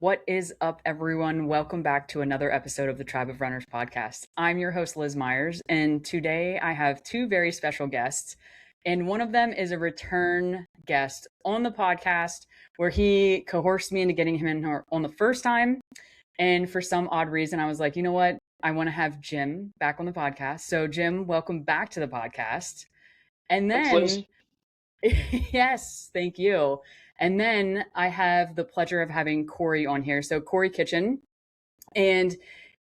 What is up, everyone? Welcome back to another episode of the Tribe of Runners podcast. I'm your host, Liz Myers, and today I have two very special guests. And one of them is a return guest on the podcast where he coerced me into getting him in on the first time. And for some odd reason, I was like, you know what? I want to have Jim back on the podcast. So, Jim, welcome back to the podcast. And Thanks, Liz. then yes, thank you. And then I have the pleasure of having Cory on here. So Cory Kitchen, and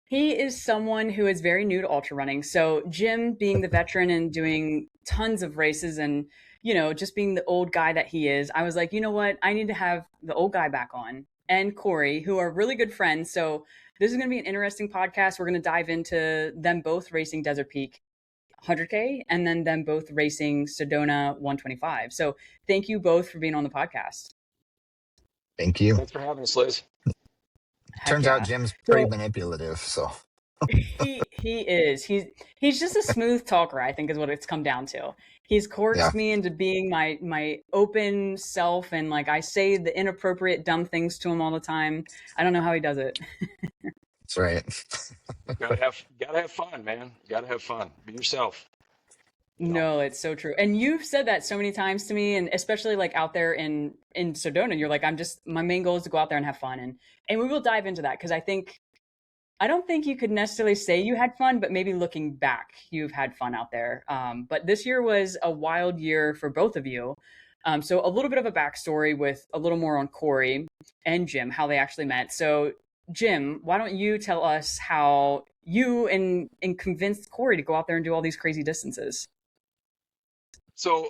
he is someone who is very new to ultra running. So Jim, being the veteran and doing tons of races, and just being the old guy that he is, I was like, you know what? I need to have the old guy back on, and Cory, who are really good friends. So this is going to be an interesting podcast. We're going to dive into them both racing Desert Peak 100K and then them both racing Sedona 125. So thank you both for being on the podcast. Thank you. Thanks for having us, Liz. Heck Turns yeah. out Jim's pretty manipulative, so He is. He's just a smooth talker, I think is what it's come down to. He's coerced me into being my open self, and like I say the inappropriate dumb things to him all the time. I don't know how he does it. that's right. Gotta have fun, man. Gotta have fun. Be yourself. No, it's so true. And you've said that so many times to me, and especially like out there in Sedona, you're like, my main goal is to go out there and have fun. And we will dive into that because I don't think you could necessarily say you had fun, but maybe looking back, you've had fun out there. But this year was a wild year for both of you. So a little bit of a backstory with a little more on Cory and Jim, how they actually met. So Jim, why don't you tell us how you and convinced Cory to go out there and do all these crazy distances? So,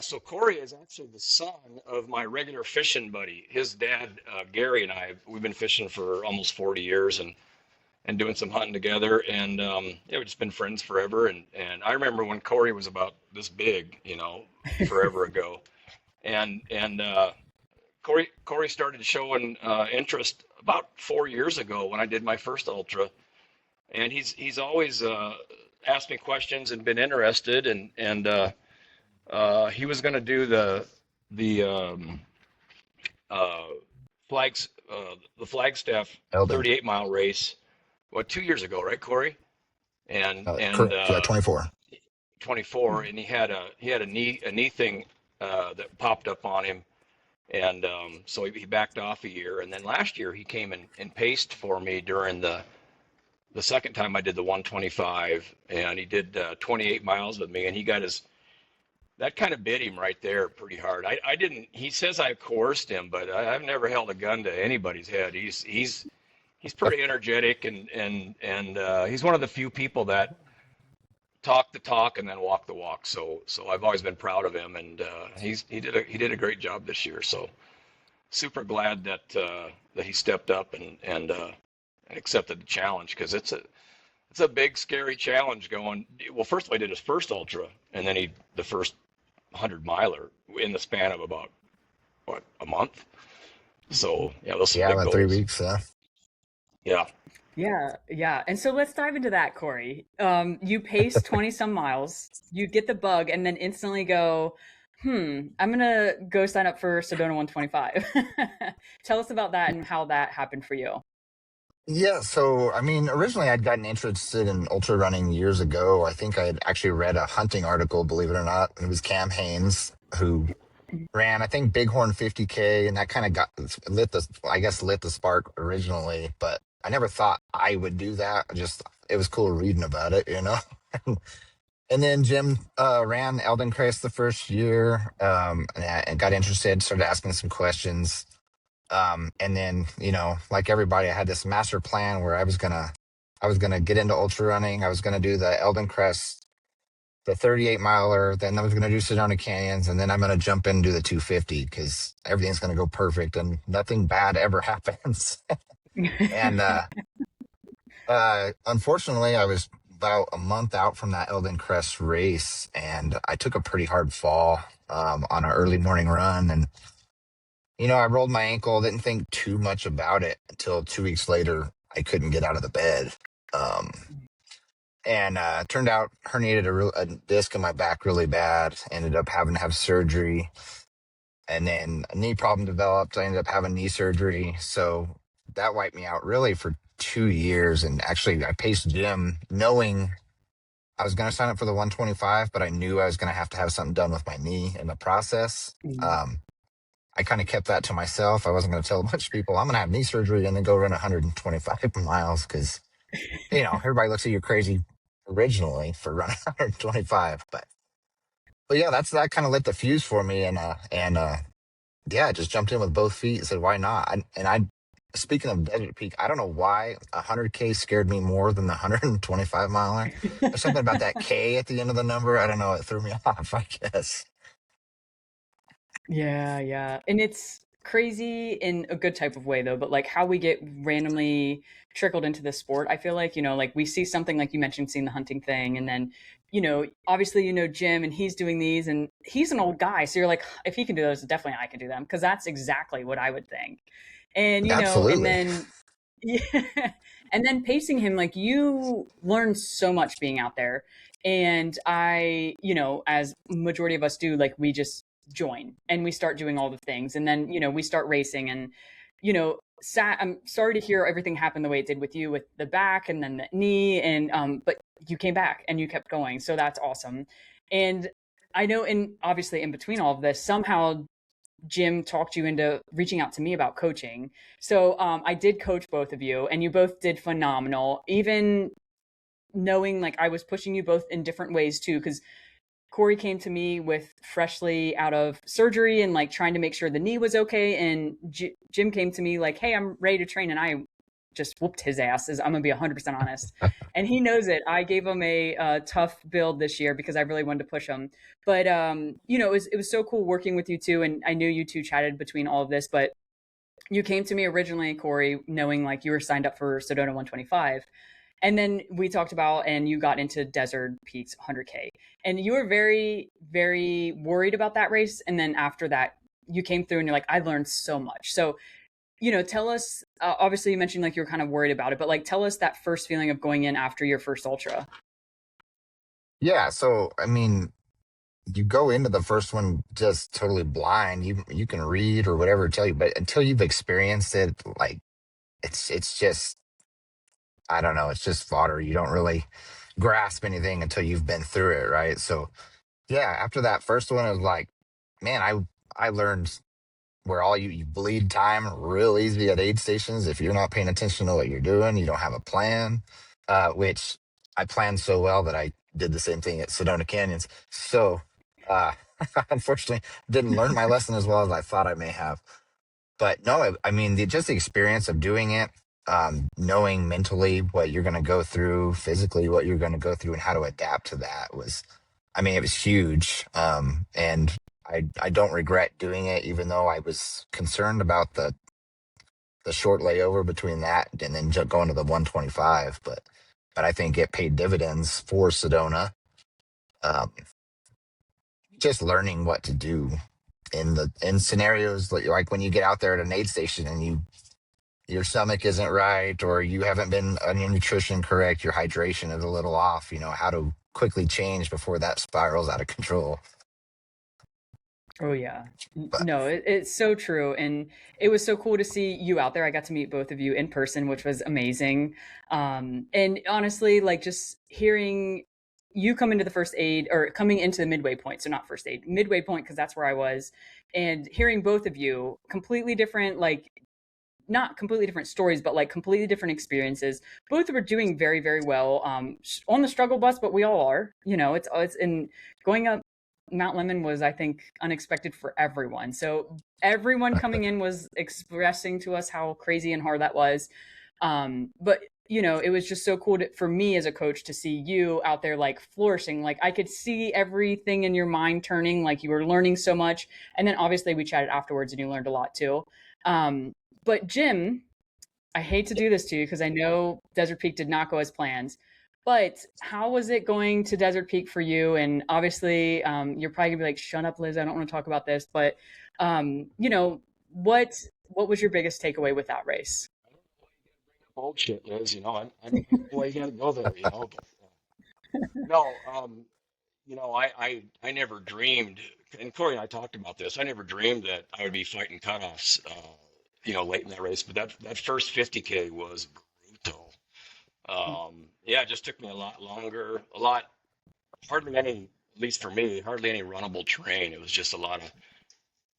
so Cory is actually the son of my regular fishing buddy. His dad, Gary, and we've been fishing for almost 40 years and doing some hunting together. And we've just been friends forever. And I remember when Cory was about this big, forever ago. And Cory started showing interest about 4 years ago when I did my first ultra. And he's always asked me questions and been interested. And he was going to do the Flagstaff Eldon. 38-mile race, 2 years ago, right, Cory? And Correct. Yeah, 24. 24, and he had a knee thing that popped up on him, and so he backed off a year. And then last year he came and paced for me during the second time I did the 125, and he did 28 miles with me, and he got that kind of bit him right there pretty hard. I didn't. He says I coerced him, but I've never held a gun to anybody's head. He's pretty energetic, and he's one of the few people that talk the talk and then walk the walk. So I've always been proud of him, and he did a great job this year. So super glad that he stepped up and accepted the challenge, because it's a big scary challenge going. Well, first of all, he did his first ultra, and then the first 100-miler in the span of about a month. So those are big about goals. 3 weeks. Yeah. Yeah. And so let's dive into that, Cory. You pace 20 some miles, you get the bug, and then instantly go, I'm going to go sign up for Sedona 125. Tell us about that and how that happened for you. Yeah, so I mean, originally I'd gotten interested in ultra running years ago. I think I had actually read a hunting article, believe it or not. It was Cam Haines who ran, I think, Bighorn 50K, and that kind of lit the spark originally. But I never thought I would do that. It was cool reading about it, And then Jim ran Eldon Crest the first year, and got interested, started asking some questions. And then, like everybody, I had this master plan where I was gonna get into ultra running. I was gonna do the Eldon Crest, the 38 miler, then I was gonna do Sedona Canyons, and then I'm gonna jump in and do the 250 because everything's gonna go perfect and nothing bad ever happens. And unfortunately, I was about a month out from that Eldon Crest race, and I took a pretty hard fall on an early morning run, and I rolled my ankle, didn't think too much about it until 2 weeks later. I couldn't get out of the bed. And turned out herniated a disc in my back really bad. Ended up having to have surgery. and then a knee problem developed. I ended up having knee surgery, so that wiped me out really for 2 years. And actually, I paced Jim knowing I was going to sign up for the 125, but I knew I was going to have something done with my knee in the process. Mhm. I kind of kept that to myself. I wasn't going to tell a bunch of people I'm going to have knee surgery and then go run 125 miles because, everybody looks at you crazy originally for running 125. But yeah, that kind of lit the fuse for me. And yeah, I just jumped in with both feet and said, why not? Speaking of Desert Peak, I don't know why 100K scared me more than the 125 miler. There's something about that K at the end of the number. I don't know. It threw me off, I guess. Yeah, yeah. And it's crazy in a good type of way though, but like how we get randomly trickled into the sport. I feel like, like we see something like you mentioned seeing the hunting thing and then, obviously Jim and he's doing these and he's an old guy. So you're like, if he can do those, definitely I can do them because that's exactly what I would think. And and Absolutely. then yeah, and then pacing him like you learn so much being out there. And I, as majority of us do, like we just join and we start doing all the things and then we start racing and I'm sorry to hear everything happened the way it did with you with the back and then the knee and but you came back and you kept going, so that's awesome. And I know, and obviously in between all of this somehow Jim talked you into reaching out to me about coaching. So I did coach both of you and you both did phenomenal, even knowing like I was pushing you both in different ways too, because Cory came to me with freshly out of surgery and like trying to make sure the knee was okay. And Jim came to me like, hey, I'm ready to train. And I just whooped his ass, I'm going to be 100% honest. And he knows it. I gave him a tough build this year because I really wanted to push him. But, it was so cool working with you two. And I knew you two chatted between all of this, but you came to me originally, Cory, knowing like you were signed up for Sedona 125. And then we talked about, and you got into Desert Peaks 100K. And you were very, very worried about that race. And then after that, you came through and you're like, I learned so much. So, tell us, obviously you mentioned like you were kind of worried about it, but like tell us that first feeling of going in after your first ultra. Yeah. So, I mean, you go into the first one just totally blind. You can read or whatever tell you, but until you've experienced it, like it's just I don't know, it's just fodder. You don't really grasp anything until you've been through it, right? So yeah, after that first one, it was like, man, I learned where all you bleed time real easy at aid stations if you're not paying attention to what you're doing, you don't have a plan. Which I planned so well that I did the same thing at Sedona Canyons. So uh unfortunately didn't learn my lesson as well as I thought I may have. But no, I mean, just the experience of doing it, knowing mentally what you're going to go through, physically what you're going to go through, and how to adapt to that was, I mean, it was huge. And I don't regret doing it, even though I was concerned about the short layover between that and then going to the 125. But I think it paid dividends for Sedona. Um, just learning what to do in scenarios like when you get out there at an aid station and your stomach isn't right or you haven't been on your nutrition correct, your hydration is a little off, how to quickly change before that spirals out of control. Oh yeah. But No, it's so true. And it was so cool to see you out there. I got to meet both of you in person, which was amazing. And honestly, like just hearing you come into the first aid or coming into the midway point. So not first aid, midway point, because that's where I was. And hearing both of you completely different, like not completely different stories, but like completely different experiences. Both were doing very, very well on the struggle bus, but we all are. It's in going up Mount Lemon was, I think, unexpected for everyone. So everyone coming in was expressing to us how crazy and hard that was. But it was just so cool for me as a coach to see you out there like flourishing. Like I could see everything in your mind turning, like you were learning so much. And then obviously we chatted afterwards and you learned a lot too. Um, but Jim, I hate to do this to you because I know Desert Peak did not go as planned. But how was it going to Desert Peak for you? And obviously, you're probably gonna be like, "Shut up, Liz. I don't want to talk about this." But what was your biggest takeaway with that race? Bullshit, Liz. I don't know why you got to go there. But no. I never dreamed, and Corey and I talked about this. I never dreamed that I would be fighting cutoffs, late in that race. But that first 50K was brutal. Yeah, it just took me a lot longer, hardly any, at least for me, hardly any runnable terrain. It was just a lot of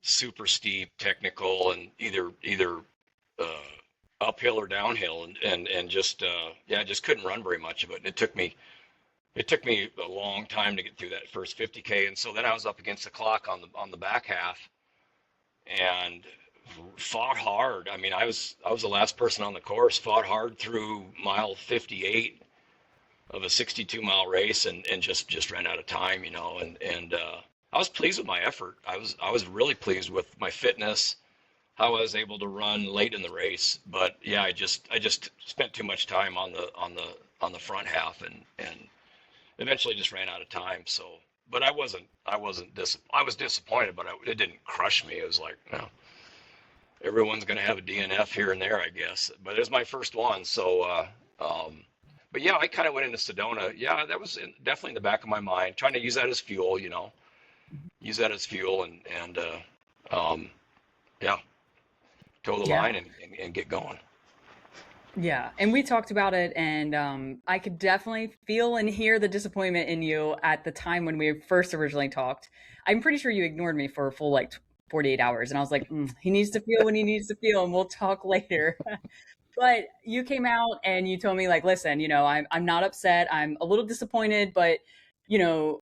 super steep, technical, and either uh, uphill or downhill, and just yeah, I just couldn't run very much of it. It took me a long time to get through that first 50K, and so then I was up against the clock on the back half and fought hard. I mean, I was the last person on the course, fought hard through mile 58 of a 62-mile race, and just ran out of time, and I was pleased with my effort. I was really pleased with my fitness, how I was able to run late in the race. But yeah, I just spent too much time on the front half, and eventually just ran out of time. So, but I was disappointed, but it didn't crush me. It was like, everyone's going to have a DNF here and there, I guess. But it was my first one, so. But yeah, I kind of went into Sedona. Yeah, that was definitely in the back of my mind, trying to use that as fuel, use that as fuel, and yeah, toe the Yeah. line and get going. Yeah, and we talked about it, and I could definitely feel and hear the disappointment in you at the time when we first originally talked. I'm pretty sure you ignored me for a full 48 hours, and I was like, he needs to feel when he needs to feel, and we'll talk later. But you came out and you told me, like, listen, I'm not upset. I'm a little disappointed, but you know,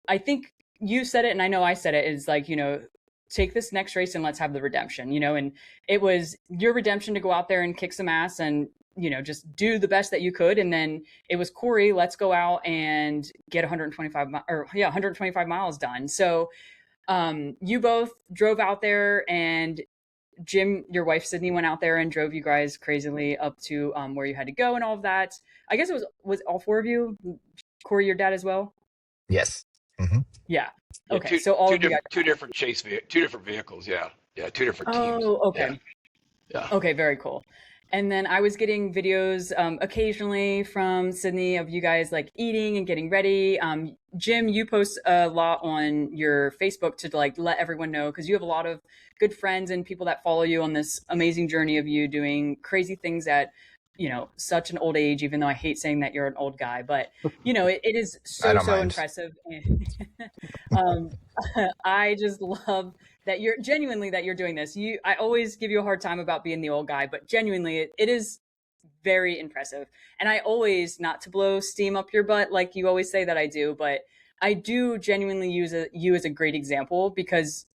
I think you said it, and I know I said it, is like, take this next race and let's have the redemption, and it was your redemption to go out there and kick some ass and, just do the best that you could. And then it was Cory, let's go out and get 125 miles done. So you both drove out there, and Jim, your wife Sydney, went out there and drove you guys crazily up to where you had to go and all of that. I guess it was all four of you, Cory, your dad as well. Yes. Hmm. Yeah. Yeah, Okay. So all of you guys. two different two different vehicles. Yeah, yeah, two different teams. Oh, Yeah, okay. yeah. Okay, very cool. And then I was getting videos occasionally from Sydney of you guys like eating and getting ready. Jim, you post a lot on your Facebook to like let everyone know, because you have a lot of good friends and people that follow you on this amazing journey of you doing crazy things at, such an old age, even though I hate saying that you're an old guy, but it is I so, don't so mind. impressive. um, I just love that you're genuinely that you're doing this. I always give you a hard time about being the old guy, but genuinely it is very impressive. And I always, not to blow steam up your butt like you always say that I do, but I do genuinely use you as a great example, because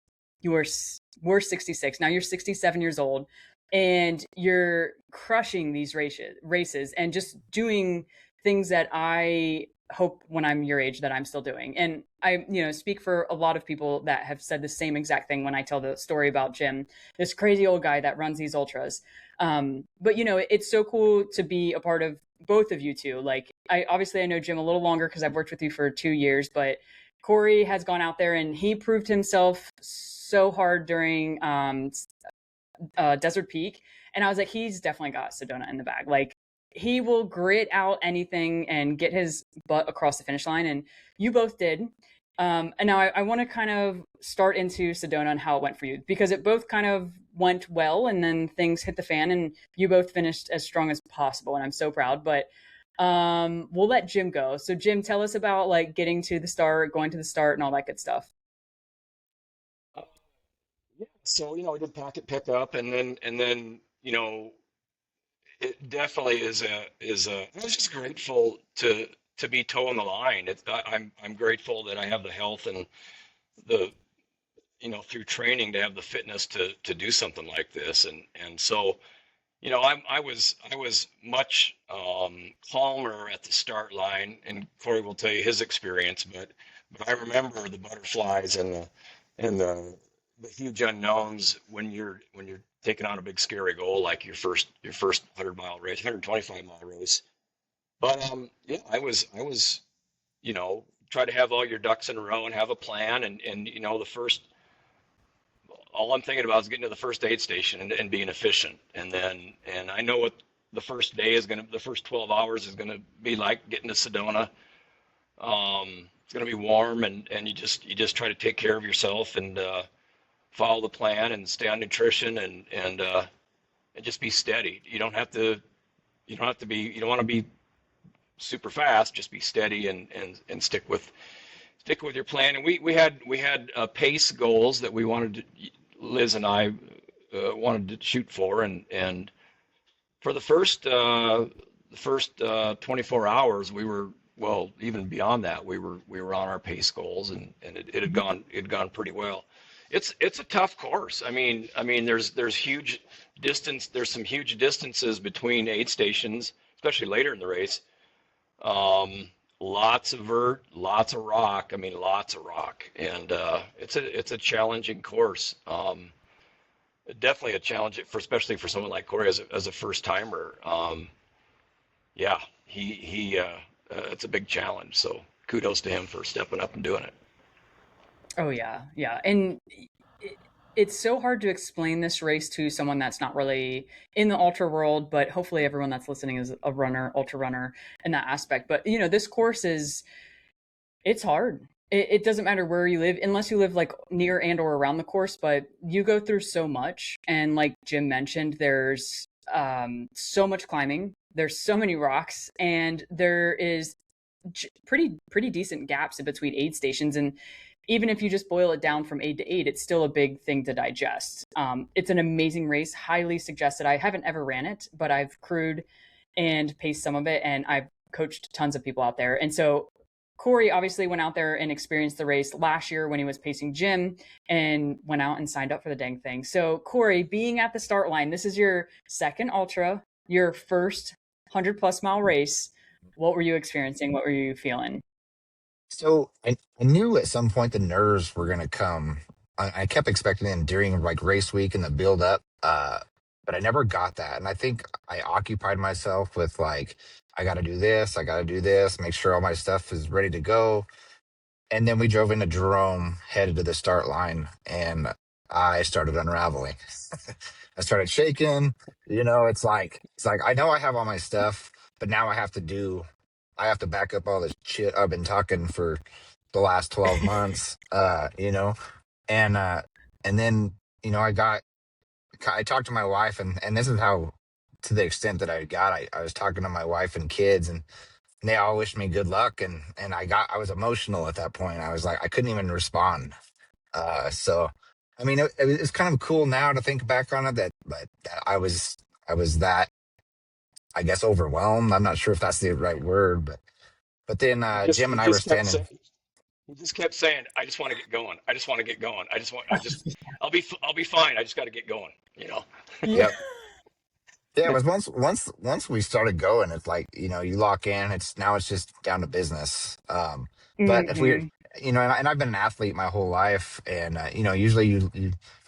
we're 66. Now you're 67 years old, and you're crushing these races and just doing things that I hope when I'm your age that I'm still doing. And I, speak for a lot of people that have said the same exact thing when I tell the story about Jim, this crazy old guy that runs these ultras. But it's so cool to be a part of both of you two. Like, I know Jim a little longer because I've worked with you for 2 years, but Cory has gone out there and he proved himself so hard during Desert Peak, and I was like, he's definitely got Sedona in the bag. Like, he will grit out anything and get his butt across the finish line, and you both did. And now I want to kind of start into Sedona and how it went for you, because it both kind of went well, and then things hit the fan, and you both finished as strong as possible, and I'm so proud. But we'll let Jim go. So Jim, tell us about like getting to the start, going to the start, and all that good stuff. Uh, yeah. So we did packet pickup, and then it definitely I was just grateful to be toeing the line. I'm grateful that I have the health and the through training to have the fitness to do something like this, and so I was much calmer at the start line, and Corey will tell you his experience, but I remember the butterflies and the huge unknowns when you're taking on a big scary goal like your first 100-mile race, 125-mile race. But yeah, I was try to have all your ducks in a row and have a plan, and the first all I'm thinking about is getting to the first aid station and being efficient. And I know what the first 12 hours is gonna be like getting to Sedona. it's going to be warm, and you just try to take care of yourself and follow the plan and stay on nutrition and just be steady. You don't want to be super fast. Just be steady and stick with your plan. And we had pace goals that we wanted to, Liz and I wanted to shoot for, and for the first 24 hours we were, well, even beyond that, we were on our pace goals, and it had gone pretty well. It's a tough course. I mean there's huge distance. There's some huge distances between aid stations, especially later in the race. Lots of vert, lots of rock. I mean, lots of rock, and it's a challenging course. Definitely a challenge for, especially for someone like Cory as a first timer. Yeah, he it's a big challenge. So kudos to him for stepping up and doing it. Oh yeah, yeah. And it's so hard to explain this race to someone that's not really in the ultra world, but hopefully everyone that's listening is a runner, ultra runner in that aspect. But this course is, it's hard. It doesn't matter where you live, unless you live like near and or around the course, but you go through so much. And like Jim mentioned, there's so much climbing, there's so many rocks, and there is pretty decent gaps in between aid stations. And even if you just boil it down from aid to aid, it's still a big thing to digest. It's an amazing race, highly suggested. I haven't ever ran it, but I've crewed and paced some of it, and I've coached tons of people out there. And so Cory obviously went out there and experienced the race last year when he was pacing Jim, and went out and signed up for the dang thing. So Cory, being at the start line, this is your second ultra, your first 100+ mile race. What were you experiencing? What were you feeling? So I knew at some point the nerves were going to come. I kept expecting them during like race week and the build up, but I never got that. And I think I occupied myself with like, I got to do this, I got to do this, make sure all my stuff is ready to go. And then we drove into Jerome, headed to the start line, and I started unraveling. I started shaking. It's like I know I have all my stuff, but now I have to back up all the shit I've been talking for the last 12 months. And and then, I talked to my wife, and this is how, to the extent that I was talking to my wife and kids, and they all wished me good luck, and I was emotional at that point. I was like, I couldn't even respond. So I mean, it's kind of cool now to think back on it, that I was that, I guess, overwhelmed. I'm not sure if that's the right word, but then He just Jim he and I were just kept standing. saying he just kept saying, I just want to get going. I just want to get going. I'll be fine. I just got to get going. You know. Yeah. Yep. Yeah, it was once we started going, it's like, you lock in. It's just down to business. But if we're, Hmm. and I've been an athlete my whole life, and usually you're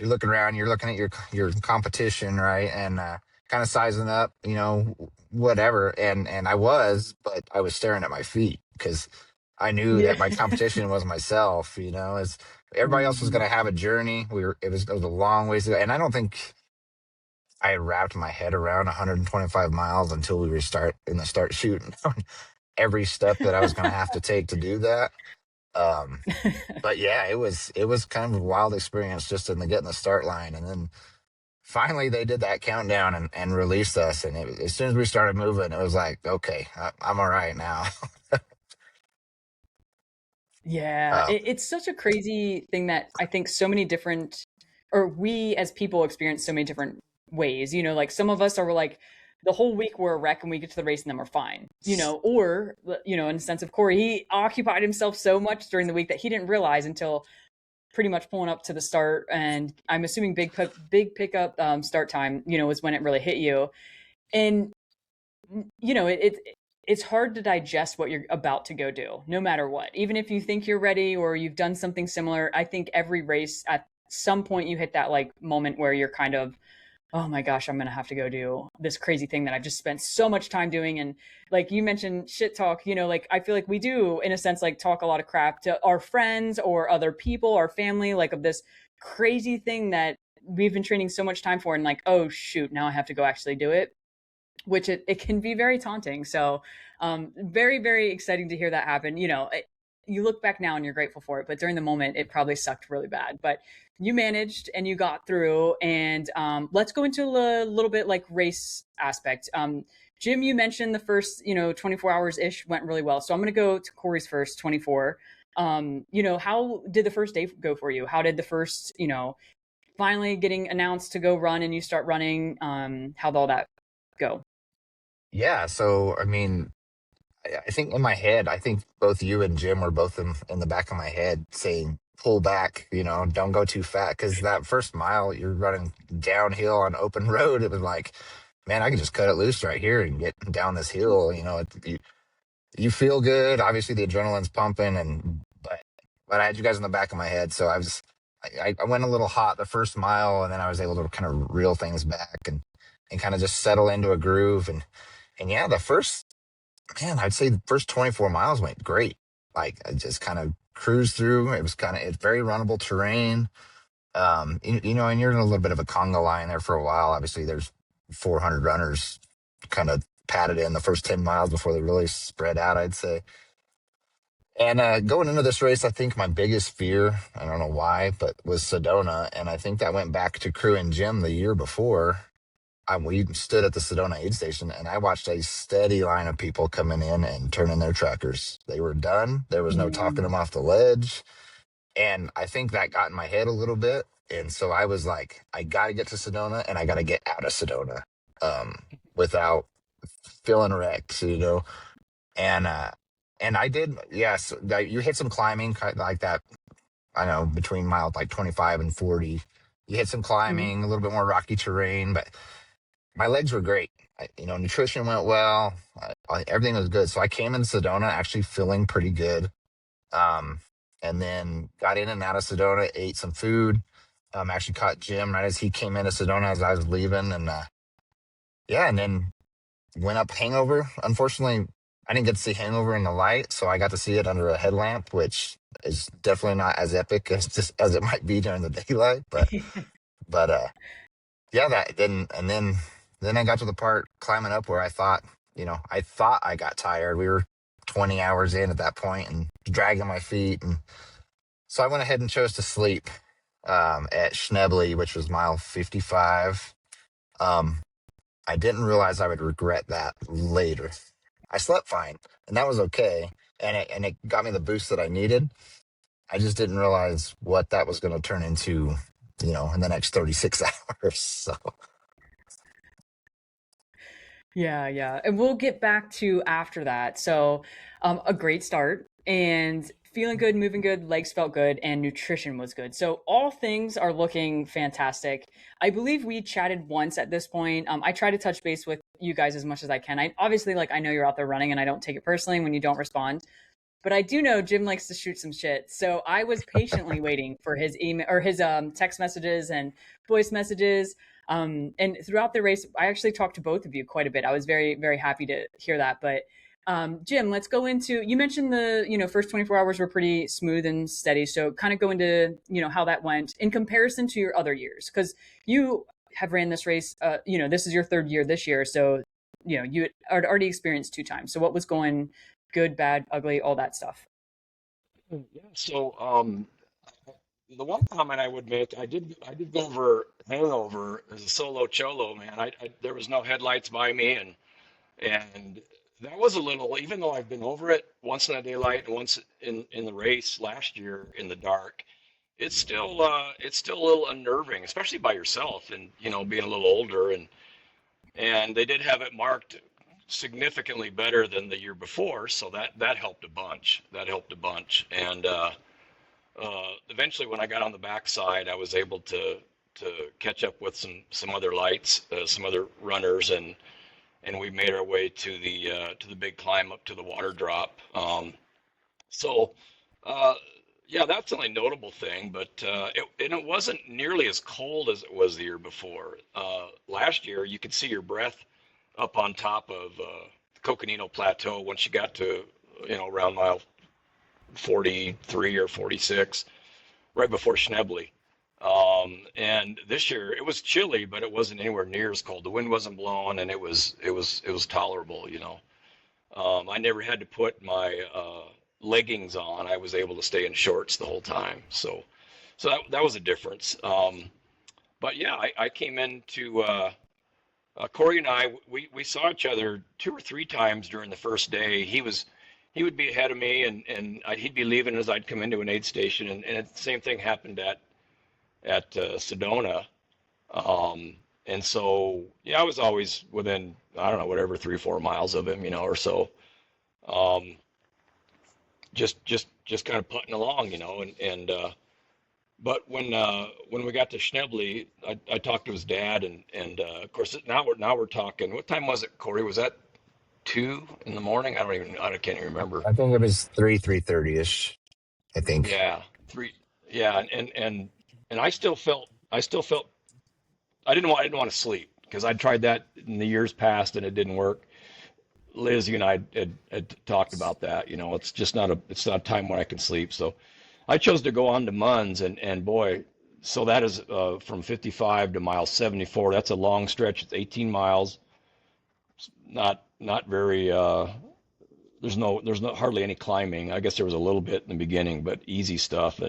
looking around, you're looking at your competition, right, and kind of sizing up, whatever, and I was, but I was staring at my feet because I knew Yeah. that my competition was myself. As everybody else was Hmm. going to have a journey. It was a long ways to go, and I don't think I had wrapped my head around 125 miles until we were start shooting every step that I was going to have to take to do that. Um, but yeah, it was kind of a wild experience just in the getting the start line, and then finally they did that countdown and released us, and as soon as we started moving, it was like, okay, I'm all right now. Yeah, Um, it's such a crazy thing that I think so many different, or we as people experience so many different ways. Like some of us are like, the whole week we're a wreck and we get to the race and then we're fine. Or in the sense of Cory, he occupied himself so much during the week that he didn't realize until pretty much pulling up to the start. And I'm assuming big pickup start time, was when it really hit you. And it's hard to digest what you're about to go do, no matter what. Even if you think you're ready or you've done something similar, I think every race at some point you hit that like moment where you're kind of, oh my gosh, I'm gonna have to go do this crazy thing that I've just spent so much time doing. And like you mentioned, shit talk. Like I feel like we do, in a sense, like talk a lot of crap to our friends or other people, our family, like of this crazy thing that we've been training so much time for, and like, oh shoot, now I have to go actually do it, which it can be very taunting. So very, very exciting to hear that happen. you look back now and you're grateful for it, but during the moment it probably sucked really bad. But you managed and you got through. And let's go into a little bit like race aspect. Jim, you mentioned the first 24 hours ish went really well. So I'm going to go to Cory's first 24. How did the first day go for you? How did the first finally getting announced to go run and you start running? How'd all that go? Yeah. So, I mean, I think in my head, I think both you and Jim were both in the back of my head saying, pull back, don't go too fast. Cause that first mile, you're running downhill on open road. It was like, man, I could just cut it loose right here and get down this hill. You feel good. Obviously, the adrenaline's pumping, but I had you guys in the back of my head, so I went a little hot the first mile, and then I was able to kind of reel things back and kind of just settle into a groove. And yeah, I'd say the first 24 miles went great. Like I just kind of cruised through. It's very runnable terrain. And you're in a little bit of a conga line there for a while. Obviously, there's 400 runners kind of padded in the first 10 miles before they really spread out, I'd say. And going into this race, I think my biggest fear, I don't know why, but was Sedona. And I think that went back to Crew and Jim the year before. We stood at the Sedona aid station, and I watched a steady line of people coming in and turning their trackers. They were done. There was no talking them off the ledge. And I think that got in my head a little bit. And so I was like, I got to get to Sedona, and I got to get out of Sedona without feeling wrecked. And I did, yes. You hit some climbing like that. I know between miles like 25 and 40, you hit some climbing, a little bit more rocky terrain, but my legs were great. Nutrition went well. Everything was good. So I came in Sedona actually feeling pretty good. And then got in and out of Sedona, ate some food. Actually caught Jim right as he came into Sedona as I was leaving. And and then went up Hangover. Unfortunately, I didn't get to see Hangover in the light, so I got to see it under a headlamp, which is definitely not as epic as it might be during the daylight. But yeah, then I got to the part climbing up where I thought I got tired. We were 20 hours in at that point and dragging my feet, and so I went ahead and chose to sleep at Schnebly, which was mile 55. I didn't realize I would regret that later. I slept fine, and that was okay, and it got me the boost that I needed. I just didn't realize what that was going to turn into, in the next 36 hours. So Yeah. And we'll get back to after that. So, a great start and feeling good, moving good, legs felt good, and nutrition was good. So, all things are looking fantastic. I believe we chatted once at this point. I try to touch base with you guys as much as I can. I obviously, I know you're out there running and I don't take it personally when you don't respond. But I do know Jim likes to shoot some shit. So I was patiently waiting for his email or his text messages and voice messages. And throughout the race, I actually talked to both of you quite a bit. I was very, very happy to hear that. But Jim, let's go into, you mentioned the, first 24 hours were pretty smooth and steady. So kind of go into, how that went in comparison to your other years. Because you have ran this race, this is your third year this year. So, you had already experienced 2 times. So what was going good, bad, ugly, all that stuff? Yeah. So, the one comment I would make, I did go over Hangover as a solo cholo, man. There was no headlights by me, and that was a little, even though I've been over it once in the daylight and once in the race last year in the dark, it's still a little unnerving, especially by yourself and being a little older, and they did have it marked significantly better than the year before, so that helped a bunch. That helped a bunch, and eventually, when I got on the backside, I was able to catch up with some other lights, some other runners, and we made our way to the big climb up to the water drop. So yeah, that's the only notable thing, but it wasn't nearly as cold as it was the year before. Last year, you could see your breath up on top of the Coconino Plateau once you got to around mile 43 or 46, right before Schnebly. And this year it was chilly, but it wasn't anywhere near as cold. The wind wasn't blowing, and it was tolerable. I never had to put my leggings on, I was able to stay in shorts the whole time. So that was a difference. But yeah, I came into Cory and I, we saw each other 2 or 3 times during the first day. He would be ahead of me, and he'd be leaving as I'd come into an aid station, and the same thing happened at Sedona. And so yeah, I was always within, I don't know, whatever, 3 or 4 miles of him, or so. Um, just kind of putting along, and but when we got to Schnebly, I talked to his dad, and of course now we're talking. What time was it, Cory? Was that 2 in the morning? I can't even remember. I think it was 3:30ish. I think. Yeah, three. Yeah, and I still felt I didn't want to sleep because I'd tried that in the years past and it didn't work. Liz, you and I had talked about that. It's not a time when I can sleep. So I chose to go on to Munns, and boy, so that is from 55 to mile 74. That's a long stretch. It's 18 miles. Not very. There's no hardly any climbing. I guess there was a little bit in the beginning, but easy stuff.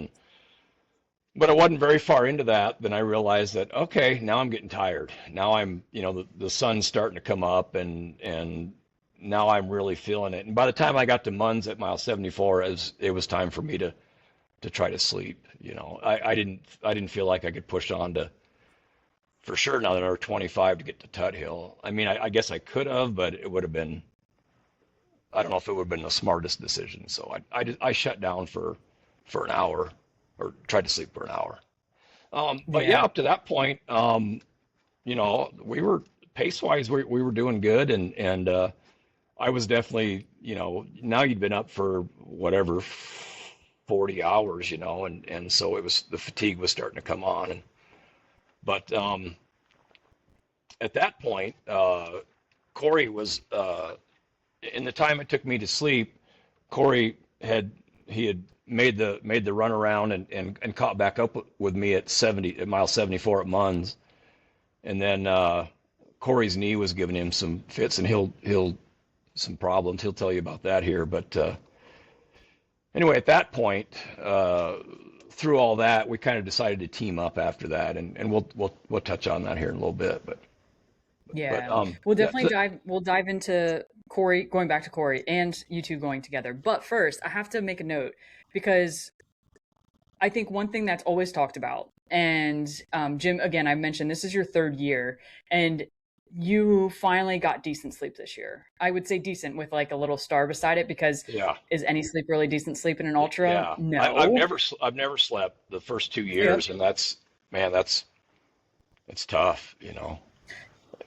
But I wasn't very far into that. Then I realized that, okay, now I'm getting tired. Now the sun's starting to come up, and now I'm really feeling it. And by the time I got to Munns at mile 74, it was time for me to try to sleep. I didn't feel like I could push on to, for sure, another 25 to get to Tut Hill. I mean, I guess I could have, but it would have been, I don't know if it would have been the smartest decision. So I shut down for an hour, or tried to sleep for an hour. But yeah, Yeah. up to that point, we were pace wise, we were doing good, and I was definitely, now you'd been up for whatever 40 hours, and so the fatigue was starting to come on, but at that point, Cory was in the time it took me to sleep. Cory had made the run around and caught back up with me at mile 74 at Munns, and then Cory's knee was giving him some fits, and he'll some problems. He'll tell you about that here. But anyway, at that point, through all that, we kind of decided to team up after that, and we'll touch on that here in a little bit. But Yeah. We'll yeah, definitely dive into Cory, going back to Cory, and you two going together. But first, I have to make a note because I think one thing that's always talked about, and Jim, again, I mentioned this is your third year, and you finally got decent sleep this year. I would say decent with like a little star beside it, because yeah, is any sleep really decent sleep in an ultra? yeah. I've No. never slept the first 2 Yep. years, and that's it's tough,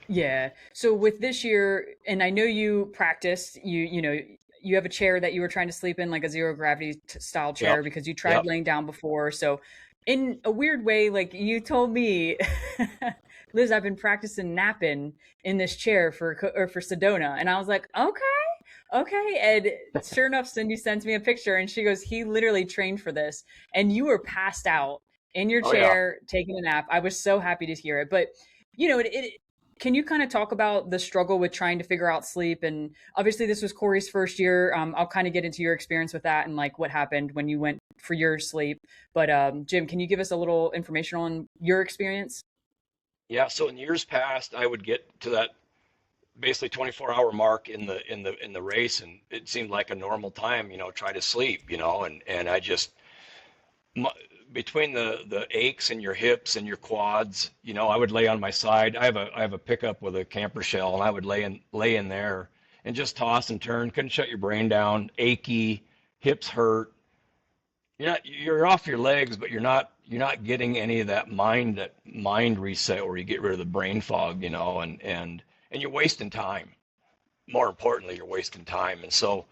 Yeah. So with this year, and I know you practiced, you have a chair that you were trying to sleep in, like a zero gravity style chair, Yep, because you tried yep. laying down before. So in a weird way, like you told me, Liz, I've been practicing napping in this chair for Sedona. And I was like, okay. And sure enough, Cindy sends me a picture and she goes, he literally trained for this. And you were passed out in your Oh yeah. chair taking a nap. I was so happy to hear it. But it can you kind of talk about the struggle with trying to figure out sleep? And obviously this was Cory's first year. I'll kind of get into your experience with that and like what happened when you went for your sleep. But Jim, can you give us a little information on your experience? Yeah, so in years past, I would get to that basically 24-hour mark in the race, and it seemed like a normal time, try to sleep, and I just m- between the aches in your hips and your quads, I would lay on my side. I have a pickup with a camper shell, and I would lay in there and just toss and turn. Couldn't shut your brain down. Achy, hips hurt. You're off your legs, but you're not getting any of that mind reset where you get rid of the brain fog, and you're wasting time. More importantly, you're wasting time. And so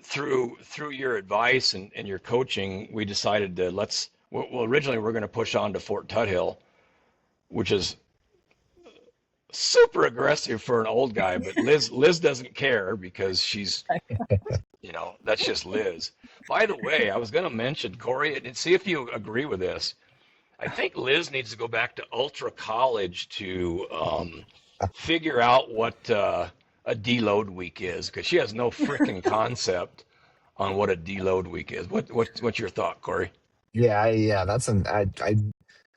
through your advice and your coaching, we decided to well, originally we're going to push on to Fort Tuthill, which is super aggressive for an old guy, but Liz doesn't care because she's, that's just Liz. By the way, I was going to mention, Cory, and see if you agree with this. I think Liz needs to go back to Ultra College to figure out what a deload week is, because she has no freaking concept on what a deload week is. What's your thought, Cory? Yeah. I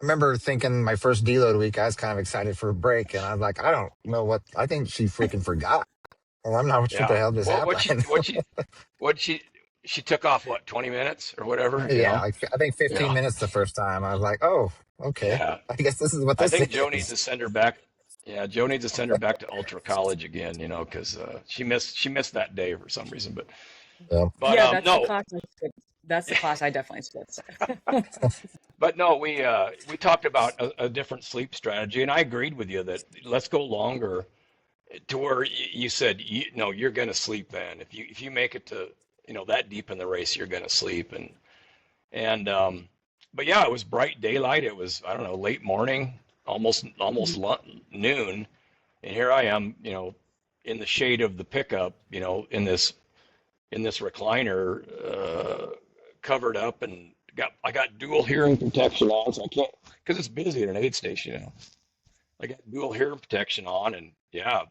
remember thinking my first deload week, I was kind of excited for a break, and I was like, I don't know what. I think she freaking forgot. Well, I'm not sure what the Yeah. hell just Well, happened. what she took off what 20 minutes or whatever, you Yeah, know? like I think 15 Yeah. minutes the first time. I was like, oh, okay. Yeah. I guess this is what I this think Joe needs is. to send her back. Yeah, Joe needs to send her back to Ultra College again, you know, because she missed that day for some reason. But So, but Yeah, that's the no, class I skipped. That's the class I definitely skipped. but no, we talked about a different sleep strategy, and I agreed with you that let's go longer to where you said no, you're going to sleep then. If you make it to that deep in the race, you're going to sleep. And but yeah, it was bright daylight. It was, I don't know, late morning, almost noon, and here I am, in the shade of the pickup, in this recliner, covered up, and I got dual hearing protection on, so I can't, because it's busy at an aid station. I got dual hearing protection on, and yeah,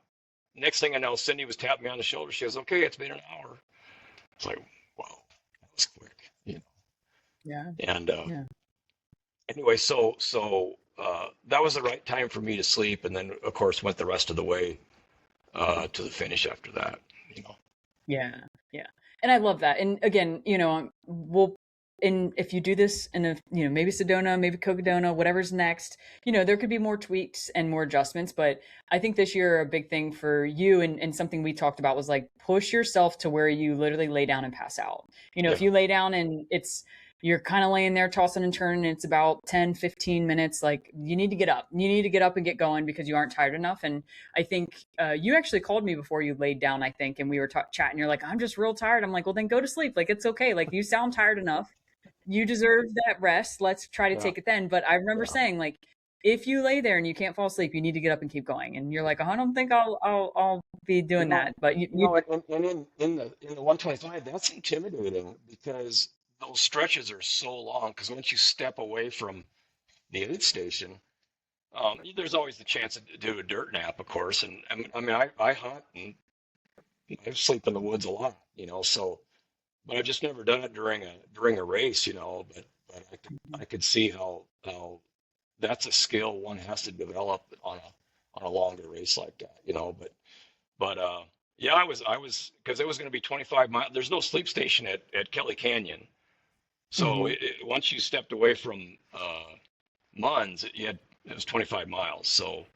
next thing I know, Cindy was tapping me on the shoulder. She goes, "Okay, it's been an hour." It's like, wow, that was quick. Yeah, And yeah. anyway, so that was the right time for me to sleep, and then of course went the rest of the way to the finish after that. Yeah, yeah. And I love that. And again, we'll and if you do this in a, maybe Sedona, maybe Cocodona, whatever's next, there could be more tweaks and more adjustments. But I think this year a big thing for you and something we talked about was like push yourself to where you literally lay down and pass out. If Yeah, you lay down and you're kind of laying there tossing and turning, and it's about 10, 15 minutes, like you need to get up. You need to get up and get going because you aren't tired enough. And I think you actually called me before you laid down, I think, and we were chatting. You're like, I'm just real tired. I'm like, well, then go to sleep. Like, it's okay. Like, you sound tired enough. You deserve that rest. Let's try to yeah, take it then. But I remember yeah. saying, like, if you lay there and you can't fall asleep, you need to get up and keep going. And you're like, oh, I don't think I'll be You doing know, that. But and in the 125, that's intimidating because those stretches are so long. Because once you step away from the aid station, there's always the chance to do a dirt nap, of course. And I mean, I hunt and I sleep in the woods a lot, so, but I've just never done it during a race, but I could see how that's a skill one has to develop on a longer race like that. But yeah, I was because it was going to be 25 miles. There's no sleep station at Kelly Canyon, so Mhm. once you stepped away from Munns, it was 25 miles. So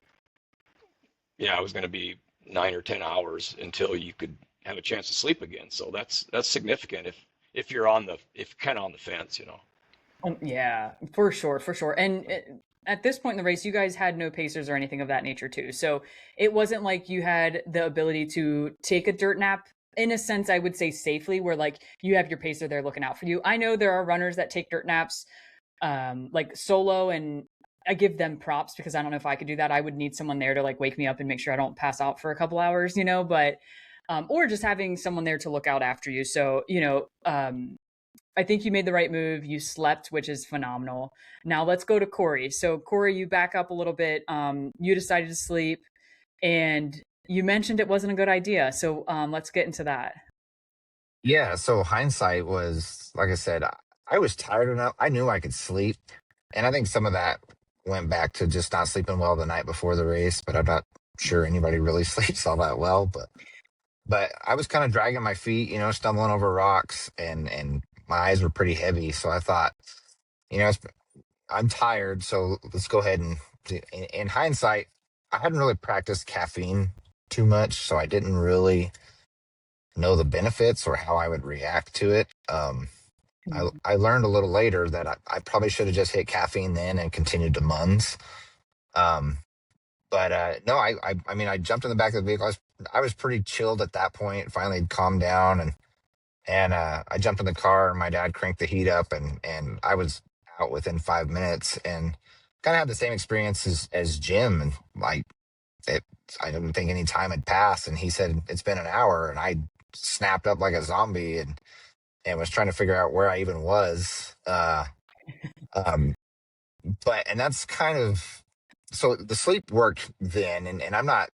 yeah, it was going to be 9 or 10 hours until you could have a chance to sleep again. So that's significant if you're if kind of on the fence. Yeah, for sure, for sure. And at this point in the race, you guys had no pacers or anything of that nature, too. So it wasn't like you had the ability to take a dirt nap. In a sense, I would say safely, where like you have your pacer there looking out for you. I know there are runners that take dirt naps, like solo, and I give them props because I don't know if I could do that. I would need someone there to like wake me up and make sure I don't pass out for a couple hours, but or just having someone there to look out after you. So, I think you made the right move. You slept, which is phenomenal. Now let's go to Cory. So Cory, you back up a little bit. You decided to sleep, and you mentioned it wasn't a good idea. So let's get into that. yeah, so hindsight was, like I said, I was tired enough. I knew I could sleep. And I think some of that went back to just not sleeping well the night before the race, but I'm not sure anybody really sleeps all that well. But I was kind of dragging my feet, stumbling over rocks, and my eyes were pretty heavy. So I thought, I'm tired, so let's go ahead and in hindsight, I hadn't really practiced caffeine too much, so I didn't really know the benefits or how I would react to it. I learned a little later that I probably should have just hit caffeine then and continued to Munns. Um, but no, I mean, I jumped in the back of the vehicle. I was pretty chilled at that point. Finally calmed down, and I jumped in the car, and my dad cranked the heat up, and I was out within 5 minutes, and kind of had the same experience as Jim. And like it, I didn't think any time had passed, and he said it's been an hour, and I snapped up like a zombie and was trying to figure out where I even was. Um, and that's kind of, so the sleep worked then, and I'm not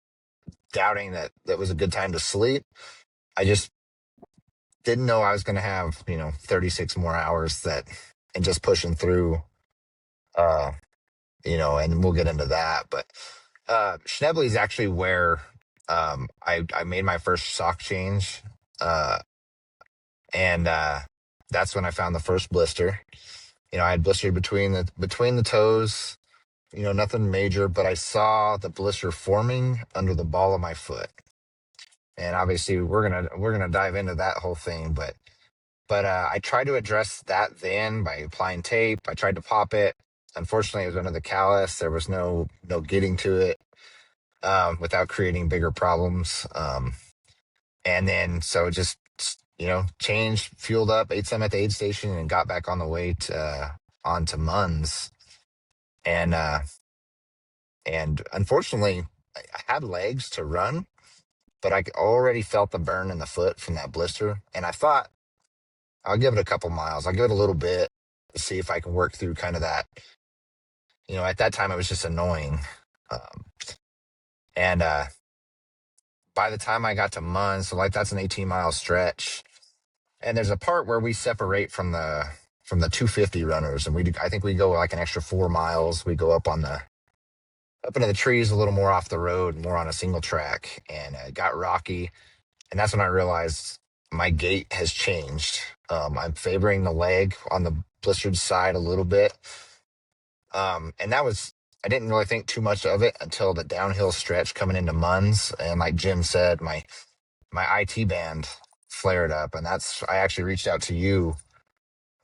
doubting that that was a good time to sleep. I just didn't know I was going to have, 36 more hours and just pushing through, uh, and we'll get into that. But Schnebly is actually where I made my first sock change. Uh, and that's when I found the first blister. I had blistered between the toes, nothing major, but I saw the blister forming under the ball of my foot. And obviously we're gonna dive into that whole thing, but I tried to address that then by applying tape. I tried to pop it. Unfortunately, it was under the callus. There was no getting to it without creating bigger problems. And then so just changed, fueled up, ate some at the aid station, and got back on the way to onto Munns. And and unfortunately, I had legs to run, but I already felt the burn in the foot from that blister. And I thought I'll give it a couple miles. I'll give it a little bit to see if I can work through kind of that. At that time, it was just annoying. Um, and by the time I got to Munn, so like that's an 18-mile stretch, and there's a part where we separate from the 250 runners, and I think we go like an extra 4 miles. We go up into the trees a little more off the road, more on a single track, and it got rocky. And that's when I realized my gait has changed. I'm favoring the leg on the blistered side a little bit. And I didn't really think too much of it until the downhill stretch coming into Munns. And like Jim said, my IT band flared up. And I actually reached out to you,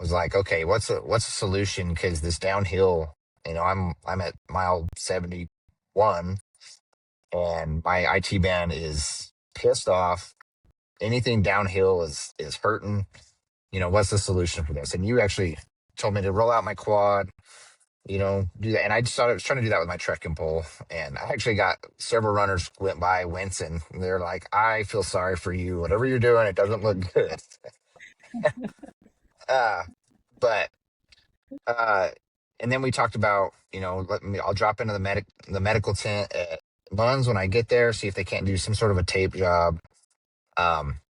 was like, okay, what's a solution? Because this downhill, I'm at mile 71 and my IT band is pissed off. Anything downhill is hurting. What's the solution for this? And you actually told me to roll out my quad, do that. And I just thought I was trying to do that with my trekking pole. And I actually got several runners went by wincing. They're like, I feel sorry for you. Whatever you're doing, it doesn't look good. uh, but uh, and then we talked about, I'll drop into the medical tent at Munns when I get there, see if they can't do some sort of a tape job. Um,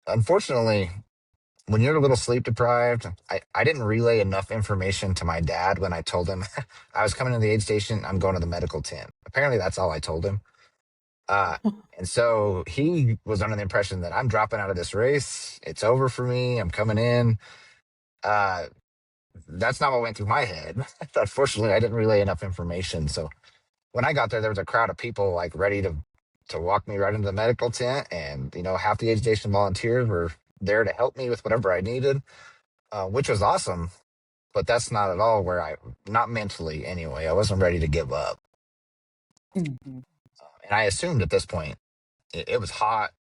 Unfortunately, when you're a little sleep deprived, I didn't relay enough information to my dad when I told him I was coming to the aid station. I'm going to the medical tent. Apparently, that's all I told him. Uh, and so he was under the impression that I'm dropping out of this race. It's over for me. I'm coming in. Uh, that's not what went through my head. Unfortunately, I didn't relay enough information. So when I got there was a crowd of people like ready to walk me right into the medical tent, and half the aid station volunteers were there to help me with whatever I needed, which was awesome. But that's not at all not mentally anyway. I wasn't ready to give up, Mhm. and I assumed at this point it was hot.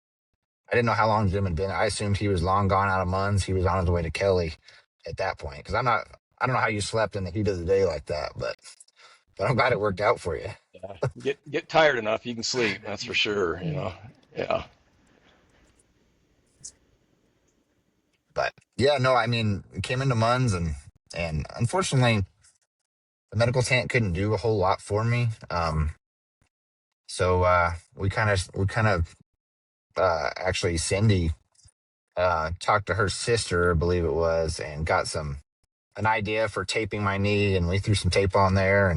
I didn't know how long Jim had been. I assumed he was long gone out of Munns. He was on his way to Kelly at that point, because I don't know how you slept in the heat of the day like that, but I'm glad it worked out for you. Yeah. Get tired enough, you can sleep. That's for sure. Yeah. But yeah, no, I mean, came into Munns, and unfortunately, the medical tent couldn't do a whole lot for me. So actually Cindy talked to her sister, I believe it was, and got an idea for taping my knee, and we threw some tape on there,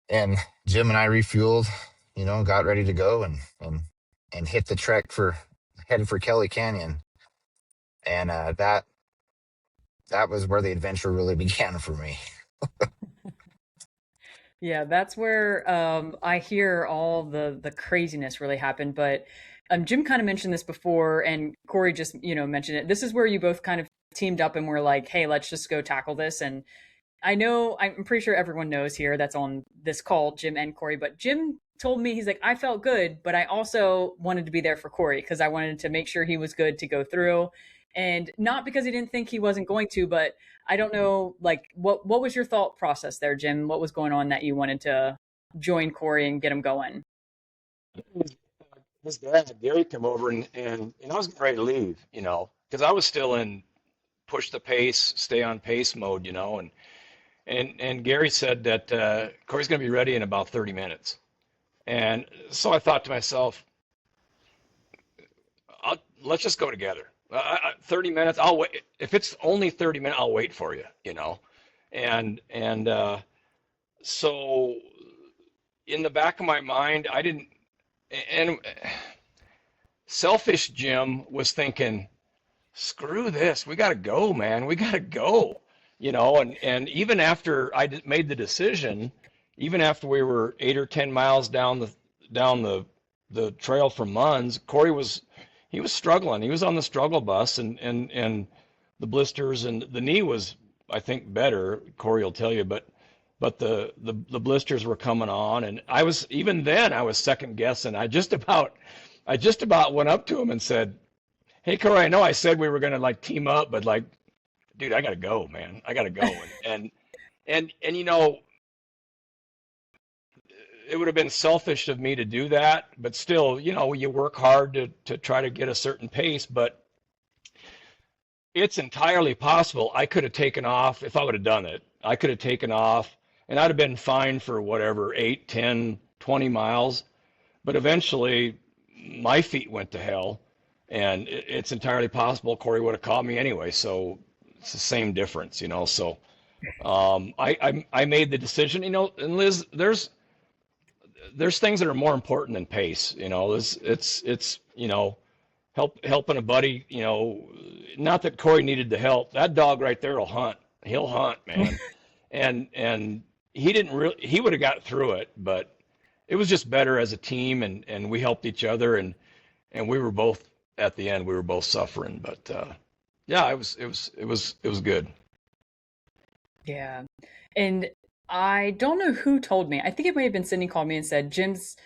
and Jim and I refueled, got ready to go, and hit the trek headed for Kelly Canyon. And that was where the adventure really began for me. Yeah, that's where I hear all the craziness really happen. But Jim kind of mentioned this before, and Cory just mentioned it. This is where you both kind of teamed up and were like, "Hey, let's just go tackle this." And I'm pretty sure everyone knows here that's on this call, Jim and Cory. But Jim told me, he's like, I felt good, but I also wanted to be there for Cory because I wanted to make sure he was good to go through, and not because he didn't think he wasn't going to, but I don't know, like, what was your thought process there, Jim? What was going on that you wanted to join Cory and get him going? His dad, Gary, come over and I was getting ready to leave, because I was still in push the pace, stay on pace mode, and Gary said that Corey's going to be ready in about 30 minutes. And so I thought to myself, let's just go together. 30 minutes, I'll wait. If it's only 30 minutes, I'll wait for you, you know. And so in the back of my mind, I didn't, and selfish Jim was thinking, screw this, we got to go, man, we got to go, you know. And even after made the decision, even after we were 8 or 10 miles down the trail from Munns, Cory he was struggling. He was on the struggle bus, and the blisters, and the knee was, I think, better. Cory will tell you, but the blisters were coming on, and even then I was second guessing. I just about went up to him and said, "Hey, Cory, I know I said we were gonna like team up, but like, dude, I gotta go, man. I gotta go." And you know, it would have been selfish of me to do that, but still, you know, you work hard to try to get a certain pace, but it's entirely possible I could have taken off if I would have done it. I could have taken off and I'd have been fine for whatever, 8, 10, 20 miles. But eventually my feet went to hell, and it's entirely possible Cory would have caught me anyway. So it's the same difference, you know. So I made the decision, you know, and Liz, there's things that are more important than pace, you know. It's you know, helping a buddy, you know, not that Cory needed the help. That dog right there will hunt. He'll hunt, man. And he would have got through it, but it was just better as a team, and we helped each other, and we were both at the end, we were both suffering, but yeah, it was good. Yeah. And I don't know who told me. I think it may have been Sydney called me and said, Jim's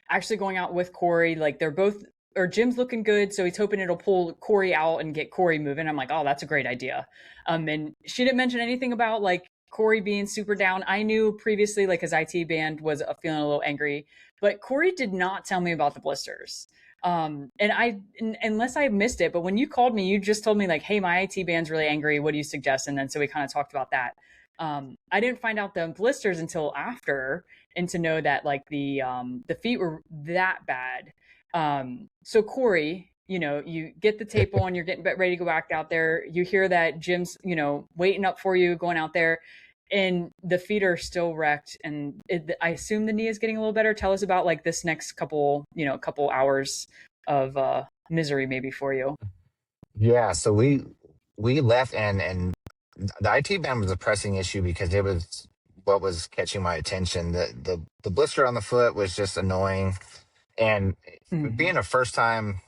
actually going out with Cory. Like they're both, or Jim's looking good. So he's hoping it'll pull Cory out and get Cory moving. I'm like, oh, that's a great idea. And she didn't mention anything about like Cory being super down. I knew previously like his IT band was feeling a little angry, but Cory did not tell me about the blisters. Unless I missed it, but when you called me, you just told me like, hey, my IT band's really angry. What do you suggest? And then so we kind of talked about that. I didn't find out the blisters until after, and to know that like the feet were that bad. So Cory, you know, you get the tape on, you're getting ready to go back out there. You hear that Jim's, you know, waiting up for you, going out there, and the feet are still wrecked. And I assume the knee is getting a little better. Tell us about like this next couple hours of misery maybe for you. Yeah, so we left, and the IT band was a pressing issue because it was what was catching my attention. The blister on the foot was just annoying, and Mm-hmm. being a first time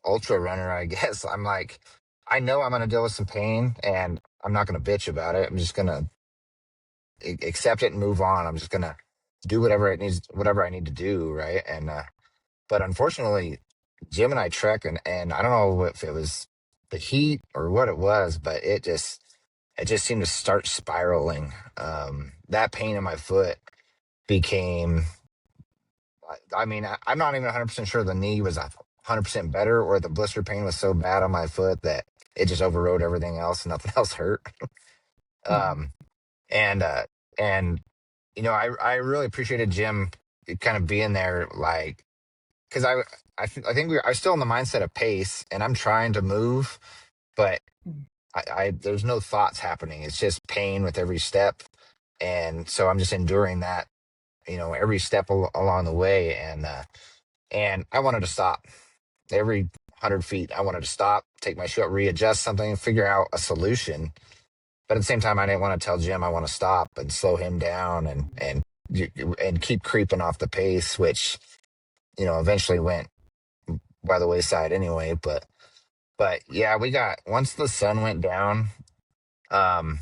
ultra runner, I guess I'm like, I know I'm going to deal with some pain, and I'm not going to bitch about it. I'm just going to accept it and move on. I'm just going to do whatever I need to do, right? And but unfortunately, Jim and I trek, and I don't know if it was the heat or what it was, but it just seemed to start spiraling. That pain in my foot became, I mean, I'm not even 100% sure the knee was 100% better, or the blister pain was so bad on my foot that it just overrode everything else and nothing else hurt. Mm-hmm. Um, and, uh, and, I really appreciated Jim kind of being there, like, because I think I'm still in the mindset of pace, and I'm trying to move, but I there's no thoughts happening. It's just pain with every step, and so I'm just enduring that, every step along the way, and I wanted to stop every 100 feet. I wanted to stop, take my shoe out, readjust something, figure out a solution. But at the same time, I didn't want to tell Jim I want to stop and slow him down, and keep creeping off the pace, which eventually went by the wayside anyway. But yeah, we got once the sun went down. Um,